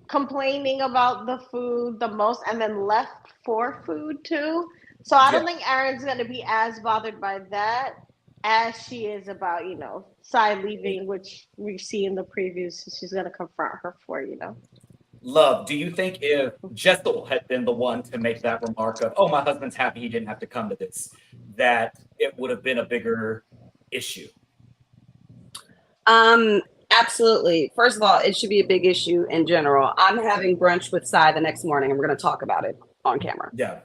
complaining about the food the most and then left for food too. So I don't think Erin's going to be as bothered by that as she is about, you know, Sai leaving, which we see in the previews. She's going to confront her for, you know. Love, do you think if Jessel had been the one to make that remark of, oh, my husband's happy he didn't have to come to this, that it would have been a bigger issue? Absolutely. First of all, it should be a big issue in general. I'm having brunch with Sai the next morning, and we're going to talk about it on camera. Yeah,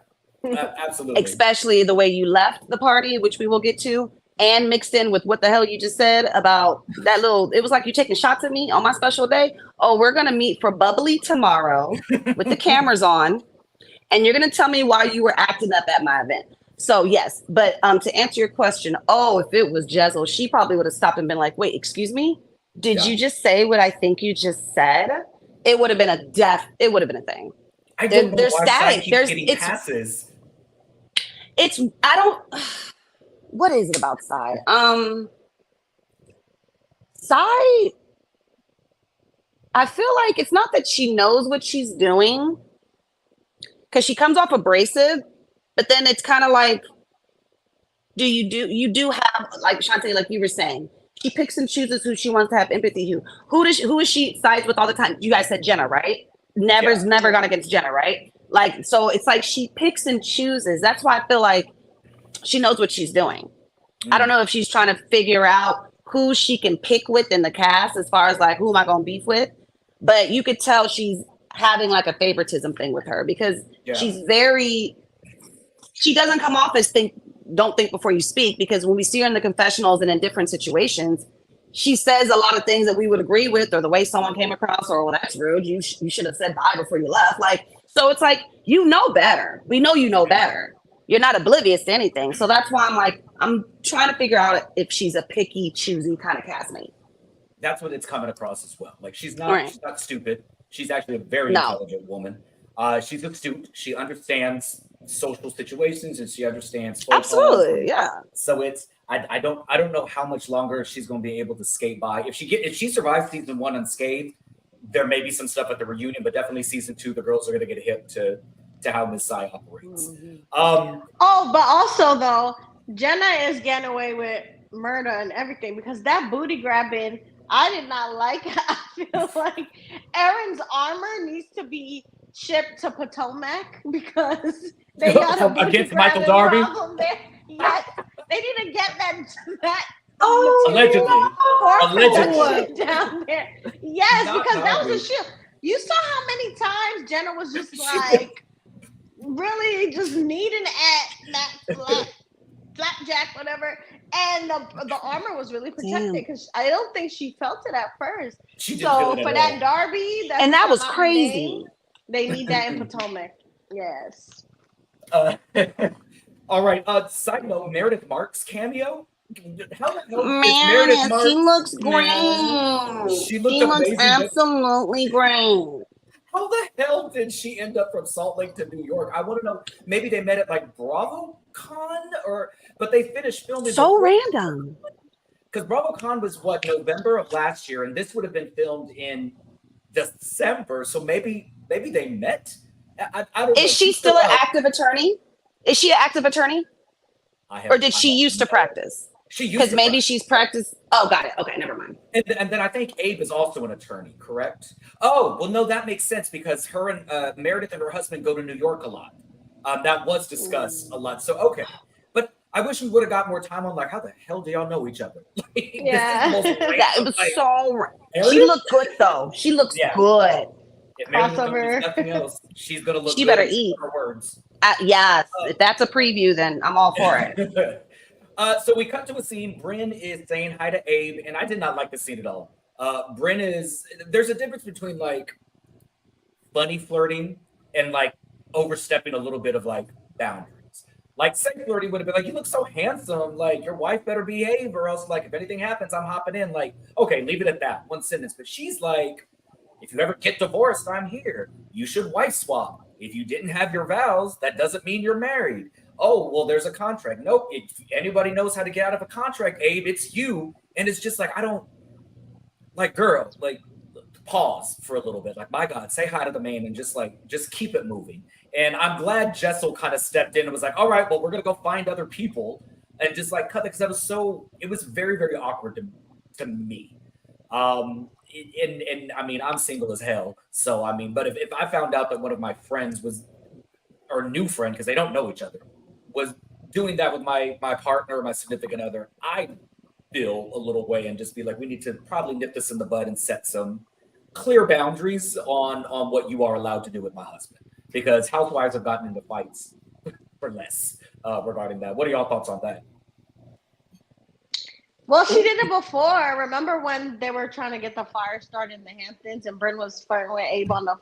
absolutely. Especially the way you left the party, which we will get to, and mixed in with what the hell you just said about that it was like you taking shots at me on my special day. Oh, we're going to meet for bubbly tomorrow with the cameras on, and you're going to tell me why you were acting up at my event. So yes, but to answer your question, if it was Jessel, she probably would have stopped and been like, wait, excuse me? Did you just say what I think you just said? It would have been it would have been a thing. I don't know there's why static. Sai keeps getting passes. What is it about Sai? Sai, I feel like it's not that she knows what she's doing, because she comes off abrasive, but then it's kind of like, you do have, like Shantae, like you were saying, She picks and chooses who she wants to have empathy to. Who is she sides with all the time? You guys said Jenna, right? Never gone against Jenna, right? Like, so it's like she picks and chooses. That's why I feel like she knows what she's doing. I don't know if she's trying to figure out who she can pick with in the cast as far as like who am I going to beef with, but you could tell she's having like a favoritism thing with her because she doesn't come off as don't think before you speak, because when we see her in the confessionals and in different situations, she says a lot of things that we would agree with, or the way someone came across, or well, that's rude. You should have said bye before you left. Like, so it's like, you know better. We know you know better. You're not oblivious to anything. So that's why I'm like, I'm trying to figure out if she's a picky, choosy kind of castmate. That's what it's coming across as well. Like she's not stupid. She's actually a very intelligent woman. She's astute. She understands social situations and she understands absolutely, yeah. So it's I don't know how much longer she's going to be able to skate by. If she survives season 1 unscathed, there may be some stuff at the reunion, but definitely season 2, the girls are going to get hip to how Miss Sai operates. But also though, Jenna is getting away with murder and everything because that booty grabbing, I did not like. I feel like Erin's armor needs to be shipped to Potomac because they got a against Michael Darby. Yes, they need to get that. Allegedly down there. Yes, because that was a shield. You saw how many times Jenna was just like really just kneading at that flapjack, whatever. And the armor was really protected because I don't think she felt it at first. So for that Darby, and that was crazy. They need that in Potomac. Yes. All right. Side note: Meredith Marks cameo. How the hell Meredith Marks? She looks great. She looks absolutely great. How the hell did she end up from Salt Lake to New York? I want to know. Maybe they met at like BravoCon but they finished filming. So random. Because BravoCon was November of last year, and this would have been filmed in December. So maybe they met. I don't know. Is she still an active attorney? Is she an active attorney? Or did she used to practice? She used because maybe she's practiced. Oh, got it. Okay, never mind. And then I think Abe is also an attorney, correct? Oh, well, no, that makes sense because her and Meredith and her husband go to New York a lot. That was discussed a lot. So okay, but I wish we would have got more time on like how the hell do y'all know each other? It was so. She looked good though. She looks good. Crossover. Nothing else. She's gonna look. She better eat. Her words. Yes, if that's a preview, then I'm all for it. So we cut to a scene. Brynn is saying hi to Abe, and I did not like the scene at all. Brynn there's a difference between like funny flirting and like overstepping a little bit of like boundaries. Like say flirting would have been like, you look so handsome, like your wife better behave or else like if anything happens, I'm hopping in. Like, okay, leave it at that. One sentence. But she's like, if you ever get divorced, I'm here. You should wife swap. If you didn't have your vows, that doesn't mean you're married. Oh, well, there's a contract. Nope. If anybody knows how to get out of a contract, Abe, it's you. And it's just like, I don't like, girl, like pause for a little bit. Like, my God, say hi to the man and just keep it moving. And I'm glad Jessel kind of stepped in and was like, all right, well, we're going to go find other people and just like cut it. Cause it was very, very awkward to me. And I mean, I'm single as hell. So, I mean, but if I found out that one of my friends or new friend, because they don't know each other, was doing that with my partner or my significant other, I'd feel a little way and just be like, we need to probably nip this in the bud and set some clear boundaries on what you are allowed to do with my husband. Because housewives have gotten into fights for less regarding that. What are y'all thoughts on that? Well, she did it before. Remember when they were trying to get the fire started in the Hamptons and Brynn was flirting with Abe on the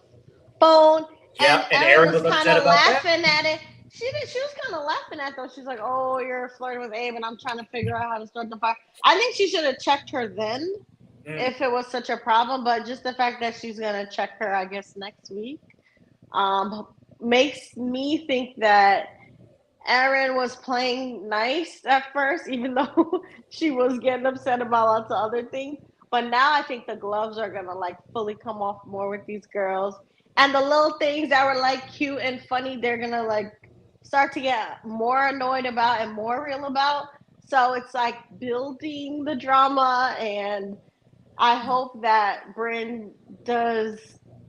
phone? Yeah, and Erin was kind of laughing at it. She was kind of laughing at those. She's like, "Oh, you're flirting with Abe, and I'm trying to figure out how to start the fire." I think she should have checked her then, if it was such a problem. But just the fact that she's gonna check her, I guess, next week, makes me think that Erin was playing nice at first, even though she was getting upset about lots of other things. But now I think the gloves are gonna like fully come off more with these girls. And the little things that were like cute and funny, they're gonna like start to get more annoyed about and more real about. So it's like building the drama, and I hope that Brynn does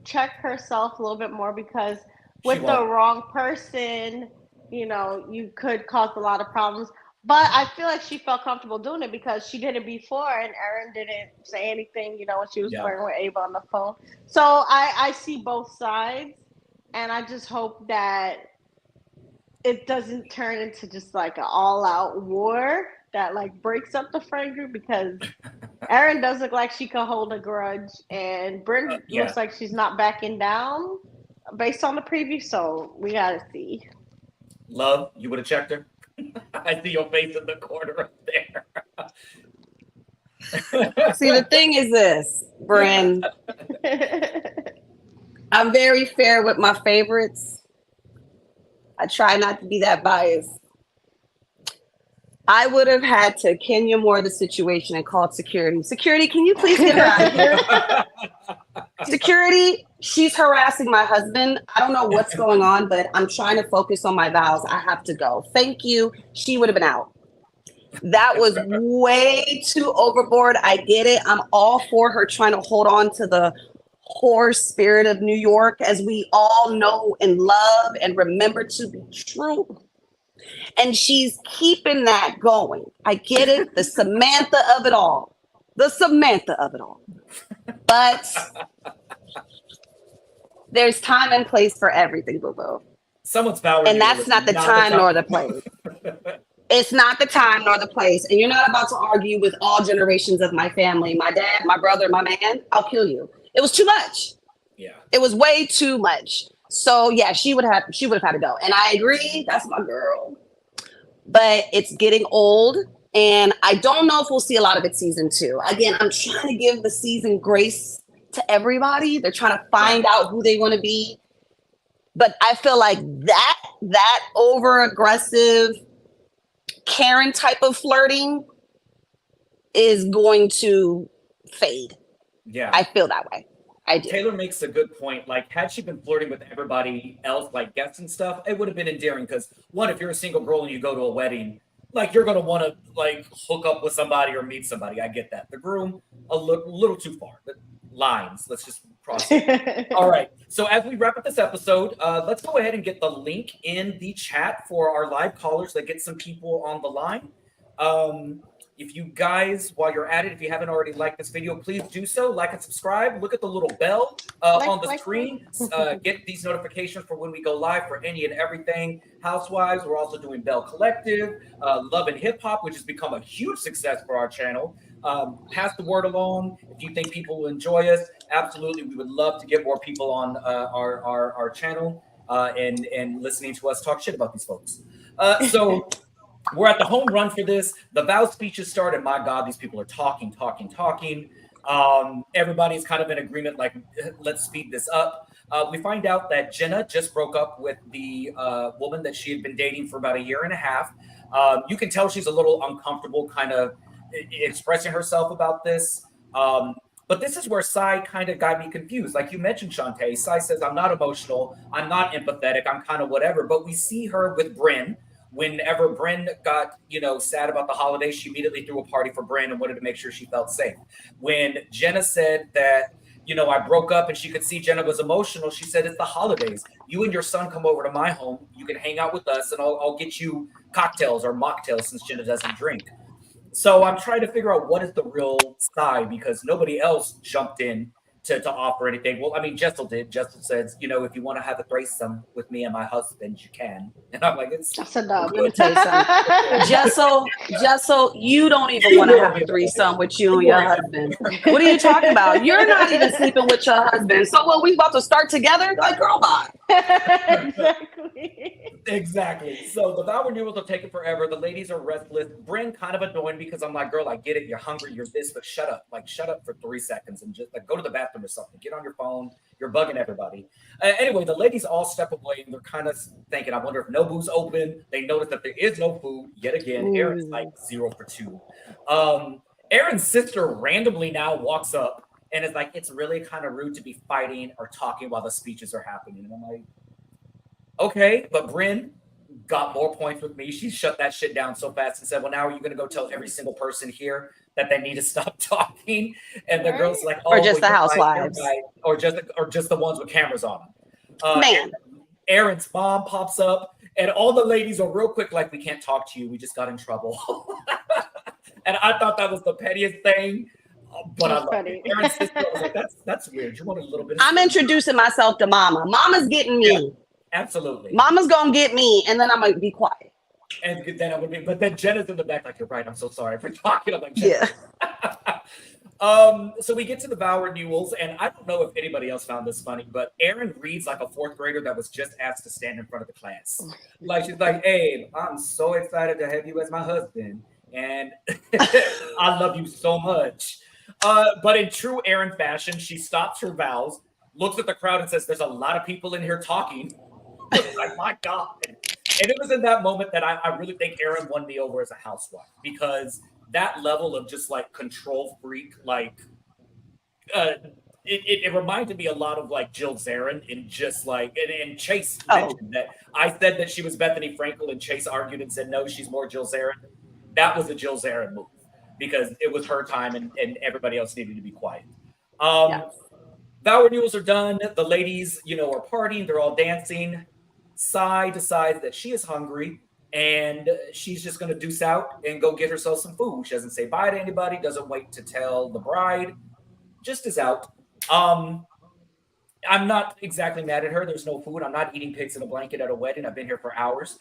check herself a little bit more, because She with the won't. wrong person, you could cause a lot of problems. But I feel like she felt comfortable doing it because she did it before, and Erin didn't say anything, when she was Yeah. flirting with Ava on the phone. So I see both sides, and I just hope that it doesn't turn into just like an all-out war that like breaks up the friend group, because Erin does look like she could hold a grudge, and Brynn Yeah. looks like she's not backing down based on the preview. So we gotta see. Love, you would have checked her. I see your face in the corner up there. See, the thing is this, Brynn, I'm very fair with my favorites. I try not to be that biased. I would have had to Kenya Moore the situation and called security. Security, can you please get her out of here? Security, she's harassing my husband. I don't know what's going on, but I'm trying to focus on my vows. I have to go. Thank you. She would have been out. That was way too overboard. I get it. I'm all for her trying to hold on to the whore spirit of New York, as we all know and love and remember to be true. And she's keeping that going. I get it. The Samantha of it all. The Samantha of it all. But there's time and place for everything, boo-boo. Someone's power. And that's not the time nor the place. It's not the time nor the place. And you're not about to argue with all generations of my family, my dad, my brother, my man. I'll kill you. It was too much. Yeah. It was way too much. So yeah, she would have had to go. And I agree, that's my girl. But it's getting old, and I don't know if we'll see a lot of it season 2. Again, I'm trying to give the season grace to everybody. They're trying to find out who they want to be. But I feel like that over aggressive Karen type of flirting is going to fade. Yeah. I feel that way. I do. Taylor makes a good point. Like, had she been flirting with everybody else, like guests and stuff, it would have been endearing. Because one, if you're a single girl and you go to a wedding, like you're gonna want to like hook up with somebody or meet somebody. I get that. The groom, a little too far. The lines. Let's just cross it. All right. So as we wrap up this episode, let's go ahead and get the link in the chat for our live callers that get some people on the line. If you guys, while you're at it, if you haven't already liked this video, please do so. Like and subscribe. Look at the little bell on the screen. Get these notifications for when we go live for any and everything. Housewives. We're also doing Bell Collective, Love and Hip Hop, which has become a huge success for our channel. Pass the word along. If you think people will enjoy us, absolutely. We would love to get more people on our channel and listening to us talk shit about these folks. So we're at the home run for this. The vow speeches started. My God, these people are talking. Everybody's kind of in agreement, like, let's speed this up. We find out that Jenna just broke up with the woman that she had been dating for about a year and a half. You can tell she's a little uncomfortable kind of expressing herself about this. But this is where Sai kind of got me confused. Like you mentioned, Shantae, Sai says, I'm not emotional. I'm not empathetic. I'm kind of whatever. But we see her with Brynn. Whenever Brynn got, sad about the holidays, she immediately threw a party for Brynn and wanted to make sure she felt safe. When Jenna said that, I broke up and she could see Jenna was emotional, she said, it's the holidays. You and your son come over to my home. You can hang out with us and I'll get you cocktails or mocktails since Jenna doesn't drink. So I'm trying to figure out what is the real side, because nobody else jumped in to offer anything. Well, I mean, Jessel did. Jessel says, if you want to have a threesome with me and my husband, you can. And I'm like, That's a dub. Let me tell you something. Jessel, you don't even want to have a threesome with you and your husband. What are you talking about? You're not even sleeping with your husband. So what, we about to start together? Like, girl, bye. Exactly. So the vow renewals are taking forever. The ladies are restless. Brynn kind of annoying because I'm like, girl, I get it. You're hungry. You're this, but shut up. Like, shut up for 3 seconds and just like go to the bathroom or something. Get on your phone. You're bugging everybody. Anyway, the ladies all step away and they're kind of thinking, I wonder if Nobu's open. They notice that there is no food yet again. Erin's like 0 for 2. Erin's sister randomly now walks up and is like, it's really kind of rude to be fighting or talking while the speeches are happening. And I'm like, okay, but Brynn, got more points with me. She shut that shit down so fast and said, well, now are you going to go tell every single person here that they need to stop talking? And the girl's like, oh, Or just well, the you're right, housewives. you're right. Or just the ones with cameras on them. Man. Aaron's mom pops up, and all the ladies are real quick, like, we can't talk to you. We just got in trouble. And I thought that was the pettiest thing, but I loved it. Aaron's sister was like, that's weird. You want a little bit of I'm introducing myself to Mama. Mama's getting me. Yeah, absolutely. Mama's going to get me, and then I'm going to be quiet. And then I would be, but then Jenna's in the back, like, you're right. I'm so sorry for talking. I'm like, Jenna. Yeah. So we get to the vow renewals, and I don't know if anybody else found this funny, but Aaron reads like a fourth grader that was just asked to stand in front of the class. Like, she's like, Abe, I'm so excited to have you as my husband, and I love you so much. But in true Aaron fashion, she stops her vows, looks at the crowd, and says, there's a lot of people in here talking. Like, my God. And it was in that moment that I really think Aaron won me over as a housewife, because that level of just like control freak, like it reminded me a lot of like Jill Zarin, in just like, and Chase mentioned that I said that she was Bethany Frankel, and Chase argued and said, no, she's more Jill Zarin. That was a Jill Zarin move, because it was her time and everybody else needed to be quiet. Vow renewals are done. The ladies, are partying. They're all dancing. Sai decides that she is hungry, and she's just going to deuce out and go get herself some food. She doesn't say bye to anybody, doesn't wait to tell the bride, just is out. I'm not exactly mad at her. There's no food. I'm not eating pigs in a blanket at a wedding. I've been here for hours.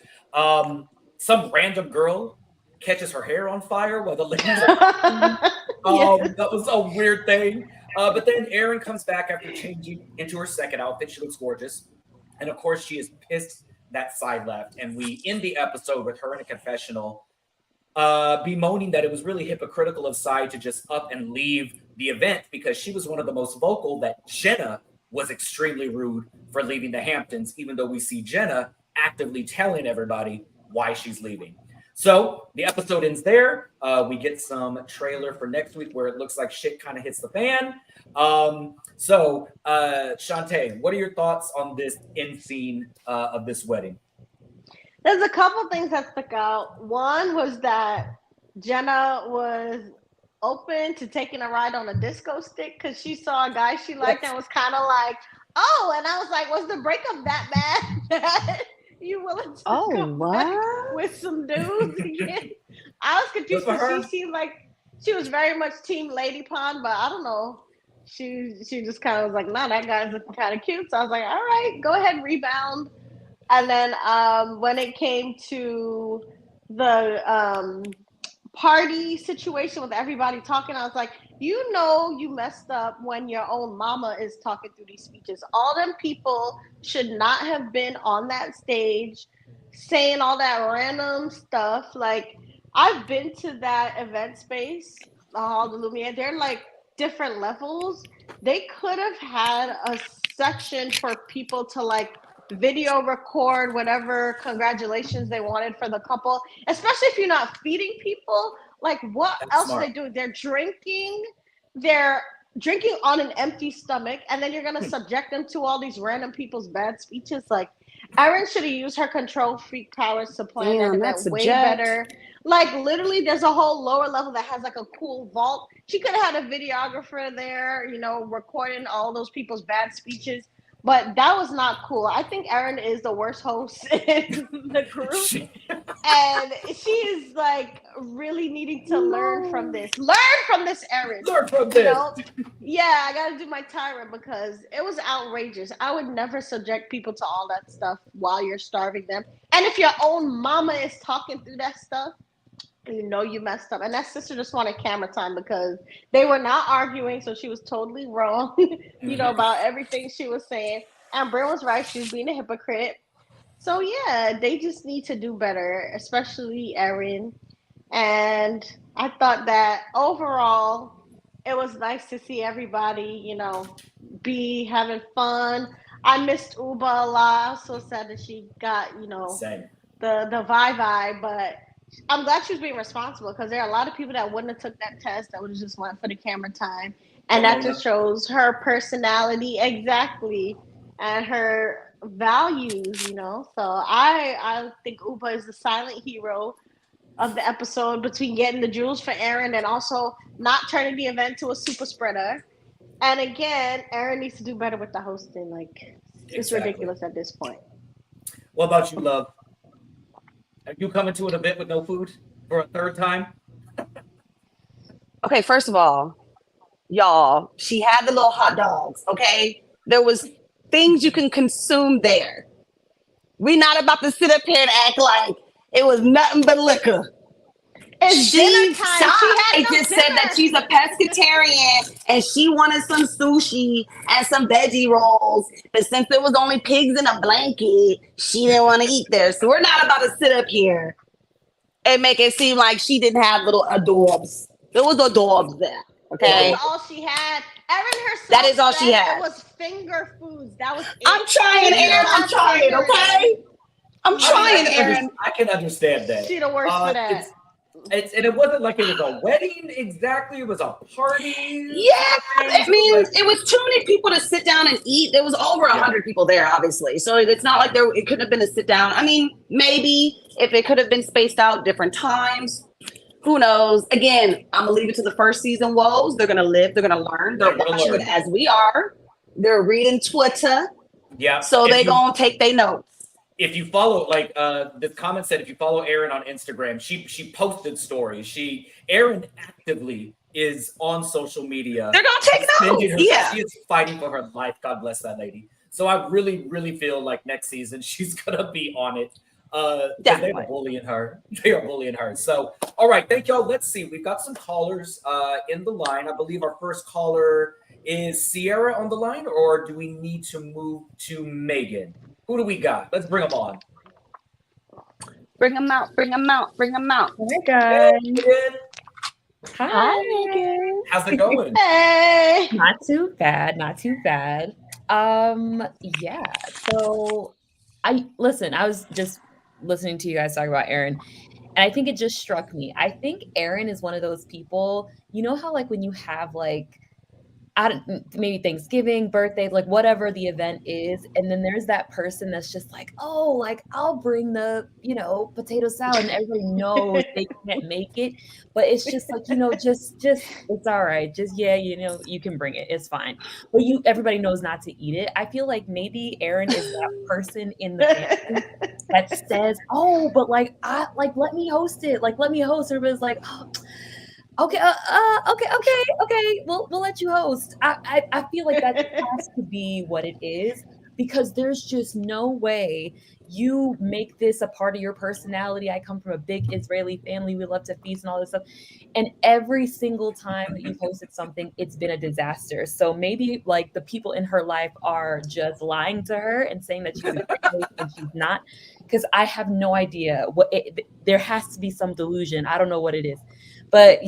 Some random girl catches her hair on fire while the ladies are That was a weird thing. But then Erin comes back after changing into her second outfit. She looks gorgeous. And of course, she is pissed that Sai left. And we end the episode with her in a confessional, bemoaning that it was really hypocritical of Sai to just up and leave the event, because she was one of the most vocal that Jenna was extremely rude for leaving the Hamptons, even though we see Jenna actively telling everybody why she's leaving. So the episode ends there. We get some trailer for next week where it looks like shit kind of hits the fan. Shantae, what are your thoughts on this end scene of this wedding? There's a couple things that stuck out. One was that Jenna was open to taking a ride on a disco stick because she saw a guy she liked and was kind of like, oh, and I was like, was the breakup that bad that you willing to go back with some dudes again? I was confused because she seemed like she was very much team Lady Pond, but I don't know. She just kind of was like, nah, that guy's looking kind of cute. So I was like, all right, go ahead, rebound. And then when it came to the party situation with everybody talking, I was like, you messed up when your own mama is talking through these speeches. All them people should not have been on that stage saying all that random stuff. Like, I've been to that event space, Hall de Lumiere. They're like different levels. They could have had a section for people to like video record whatever congratulations they wanted for the couple, especially if you're not feeding people. Like, what else are they doing? They're drinking on an empty stomach, and then you're gonna subject them to all these random people's bad speeches. Like, Erin should have used her control freak powers to plan that event way better. Like, literally, there's a whole lower level that has like a cool vault. She could have had a videographer there, recording all those people's bad speeches. But that was not cool. I think Erin is the worst host in the group. And she is like really needing to learn from this. Learn from this, Erin. Learn from this. Yeah, I got to do my tyrant because it was outrageous. I would never subject people to all that stuff while you're starving them. And if your own mama is talking through that stuff, you messed up. And that sister just wanted camera time because they were not arguing, so she was totally wrong, about everything she was saying. And Brynn was right. She was being a hypocrite. So, yeah, they just need to do better, especially Erin. And I thought that overall, it was nice to see everybody, be having fun. I missed Uba a lot. I was so sad that she got, Same. the vibe, but I'm glad she was being responsible because there are a lot of people that wouldn't have took that test that would have just went for the camera time. And that just shows her personality. Exactly. and her values, you know. So I think Uba is the silent hero of the episode between getting the jewels for Aaron and also not turning the event to a super spreader. And again, Aaron needs to do better with the hosting. Like, it's Exactly. ridiculous at this point. What about you, love? Are you coming to an event with no food for a third time? Okay, first of all, y'all, she had the little hot dogs, okay? There was things you can consume there. We not about to sit up here and act like it was nothing but liquor. It's dinner time. She had no just said that she's a pescatarian and she wanted some sushi and some veggie rolls. But since there was only pigs in a blanket, she didn't want to eat there. So we're not about to sit up here and make it seem like she didn't have little adorbs. There was adorbs there. Okay. That's all she had. Erin herself. That is all she had. It was finger foods. That was it. I'm trying, Erin. I'm trying, okay? I'm trying, Erin. I can understand that. She the worst for that. And it wasn't like it was a wedding exactly. It was a party. Yeah, I mean, it was too many people to sit down and eat. There was over 100 people there, obviously. So it's not like it couldn't have been a sit down. I mean, maybe if it could have been spaced out different times. Who knows? Again, I'm gonna leave it to the first season woes. They're gonna live. They're gonna learn. They're watching it as we are. They're reading Twitter. Yeah. So they gonna take their notes. If you follow, like the comment said, if you follow Erin on Instagram, she posted stories. Erin actively is on social media. They're gonna take notes. Yeah, she is fighting for her life. God bless that lady. So I really, really feel like next season she's gonna be on it. They're bullying her. They are bullying her. So, all right, thank y'all. Let's see. We've got some callers in the line. I believe our first caller is Sierra on the line, or do we need to move to Megan? Who do we got? Let's bring them on. Bring them out. Bring them out. Bring them out. Oh my God. Hi, Megan. How's it going? Hey. Not too bad. Not too bad. Yeah. So I was just listening to you guys talk about Erin, and I think it just struck me. I think Erin is one of those people, you know how like when you have like maybe Thanksgiving, birthday, like whatever the event is, and then there's that person that's just like, oh, like I'll bring the, potato salad, and everybody knows they can't make it, but it's just like, just it's all right, just you can bring it, it's fine, but everybody knows not to eat it. I feel like maybe Erin is that person in the family that says, oh, but like let me host it, like let me host. Everybody's like, oh, okay, okay. We'll let you host. I feel like that has to be what it is, because there's just no way you make this a part of your personality. I come from a big Israeli family. We love to feast and all this stuff. And every single time that you've hosted something, it's been a disaster. So maybe like the people in her life are just lying to her and saying that she's a great host and she's not, because I have no idea there has to be some delusion. I don't know what it is. But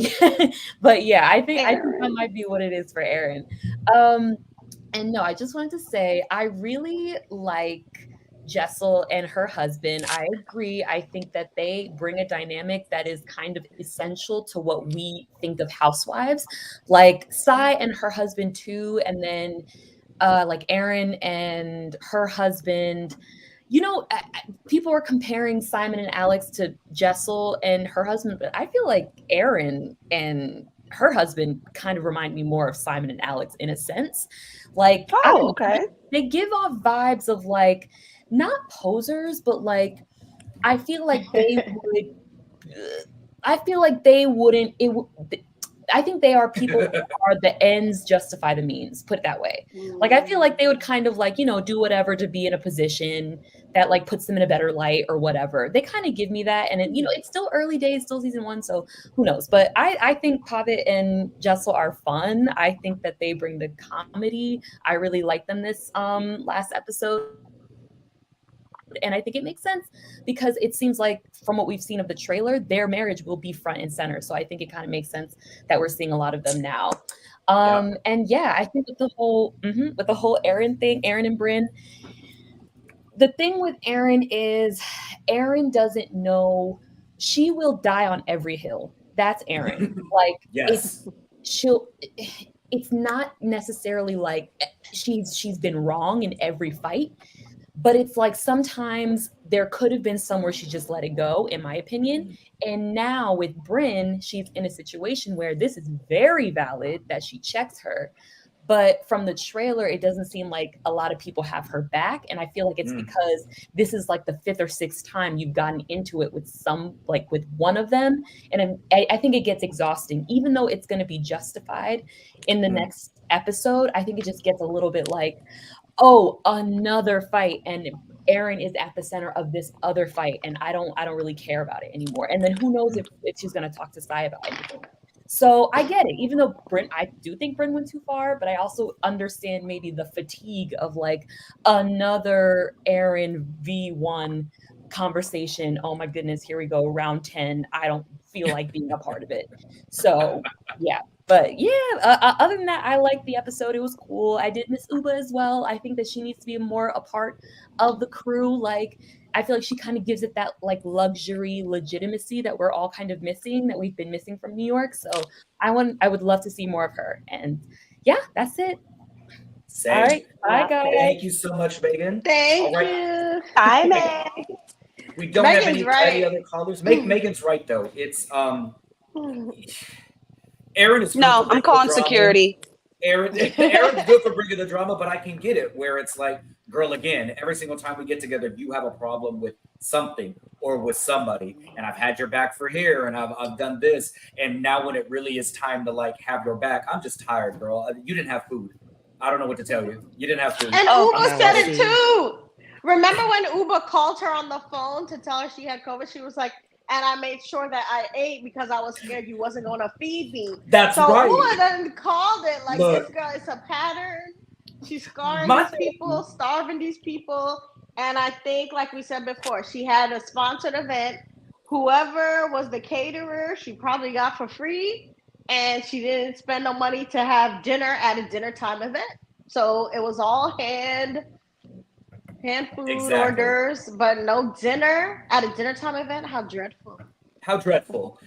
yeah, I think that might be what it is for Erin. And no, I just wanted to say I really like Jessel and her husband. I agree. I think that they bring a dynamic that is kind of essential to what we think of Housewives, like Sai and her husband too, and then like Erin and her husband. People were comparing Simon and Alex to Jessel and her husband, but I feel like Erin and her husband kind of remind me more of Simon and Alex in a sense. Like, okay. They give off vibes of like, not posers, but like, I feel like they wouldn't, I think they are people who are the ends justify the means, put it that way. Like, I feel like they would kind of like, do whatever to be in a position that like puts them in a better light or whatever. They kind of give me that. And it's still early days, still season 1. So who knows? But I think Pavitt and Jessel are fun. I think that they bring the comedy. I really like them this last episode. And I think it makes sense because it seems like from what we've seen of the trailer, their marriage will be front and center. So I think it kind of makes sense that we're seeing a lot of them now. And yeah, I think with the whole Erin thing, Erin and Brynn, the thing with Erin is Erin doesn't know, she will die on every hill. That's Erin. Like, yes. it's not necessarily like she's been wrong in every fight, but it's like sometimes there could have been somewhere she just let it go, in my opinion. And now with Brynn, she's in a situation where this is very valid that she checks her. But from the trailer, it doesn't seem like a lot of people have her back. And I feel like it's because this is like the 5th or 6th time you've gotten into it with with one of them. And I think it gets exhausting, even though it's going to be justified in the next episode. I think it just gets a little bit like, oh, another fight. And Aaron is at the center of this other fight. And I don't really care about it anymore. And then who knows if she's going to talk to Sai about anything. So I get it, even though I do think Brynn went too far, but I also understand maybe the fatigue of like another Aaron V1 conversation. Oh my goodness, here we go, round 10. I don't feel like being a part of it. So yeah, but yeah, other than that, I liked the episode. It was cool. I did miss Uba as well. I think that she needs to be more a part of the crew. Like, I feel like she kind of gives it that like luxury legitimacy that we're all kind of missing, that we've been missing from New York. So I would love to see more of her. And yeah, that's it. Same. All right. Bye, guys. Thank you so much, Megan. Thank you. Bye, Meg. We don't Megan's have any right. other callers. Megan's right though. It's Aaron is No, I'm calling security. Aaron's good for bringing the drama, but I can get it where it's like, girl, again, every single time we get together, you have a problem with something or with somebody, and I've had your back for here, and I've done this, and now when it really is time to like have your back, I'm just tired, girl. You didn't have food. I don't know what to tell you. You didn't have food. And Uba said it too. Remember when Uba called her on the phone to tell her she had COVID? She was like, and I made sure that I ate because I was scared you wasn't going to feed me. That's so right. Uba then called it like, Look, this girl is a pattern. She's scarring My these people, starving these people. And I think, like we said before, she had a sponsored event. Whoever was the caterer, she probably got for free. And she didn't spend no money to have dinner at a dinner time event. So it was all hand food, hors d'oeuvres, but no dinner at a dinner time event. How dreadful. How dreadful.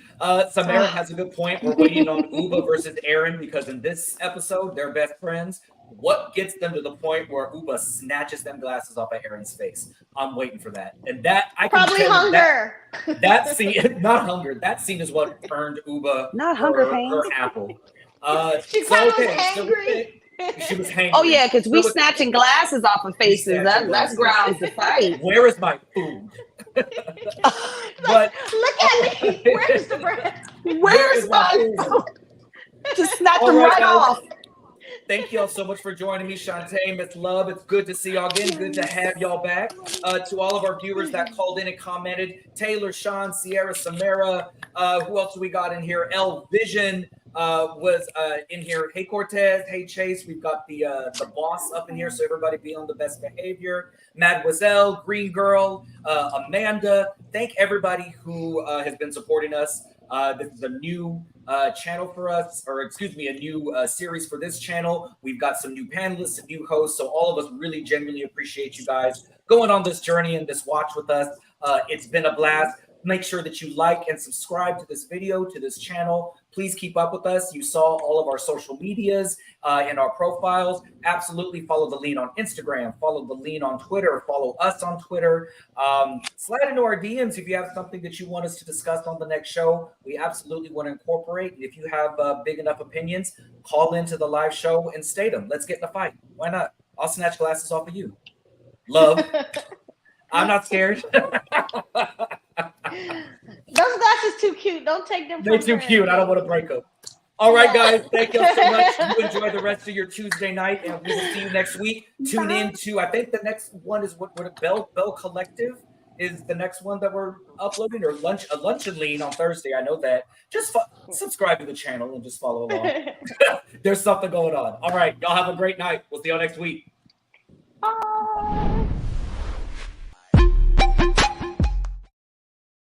Samara has a good point. We're waiting on Uba versus Aaron because in this episode, they're best friends. What gets them to the point where Uba snatches them glasses off of Aaron's face? I'm waiting for that. And that I can probably hunger. That scene, not hunger. That scene is what earned Uba her apple. She was angry. She was hangry. Oh yeah, because we snatching glasses off of faces. That's grounds to fight. Where is my food? But look at me. Where's the bread? Where's my food? Just snatch them right off. Thank y'all so much for joining me, Shantae, Miss Love. It's good to see y'all again. Good to have y'all back. To all of our viewers that called in and commented, Taylor, Sean, Sierra, Samara, who else do we got in here? El Vision was in here. Hey, Cortez. Hey, Chase. We've got the boss up in here, so everybody be on the best behavior. Mademoiselle, Green Girl, Amanda. Thank everybody who has been supporting us. This is a new channel for us, or excuse me, a new series for this channel. We've got some new panelists and new hosts, so all of us really genuinely appreciate you guys going on this journey and this watch with us. It's been a blast. Make sure that you like and subscribe to this video, to this channel. Please keep up with us. You saw all of our social medias and our profiles. Absolutely follow The Lean on Instagram. Follow The Lean on Twitter. Follow us on Twitter. Slide into our DMs if you have something that you want us to discuss on the next show. We absolutely want to incorporate. If you have big enough opinions, call into the live show and state them. Let's get in a fight. Why not? I'll snatch glasses off of you. Love. I'm not scared. Those glasses too cute. Don't take them. They're too cute. I don't want to break them. All right, guys. Thank you so much. You enjoy the rest of your Tuesday night, and we will see you next week. Tune in to, I think the next one is what Bell Collective is the next one that we're uploading, or a lunch and lean on Thursday. I know that. Just subscribe to the channel and just follow along. There's something going on. All right, y'all have a great night. We'll see y'all next week. Bye.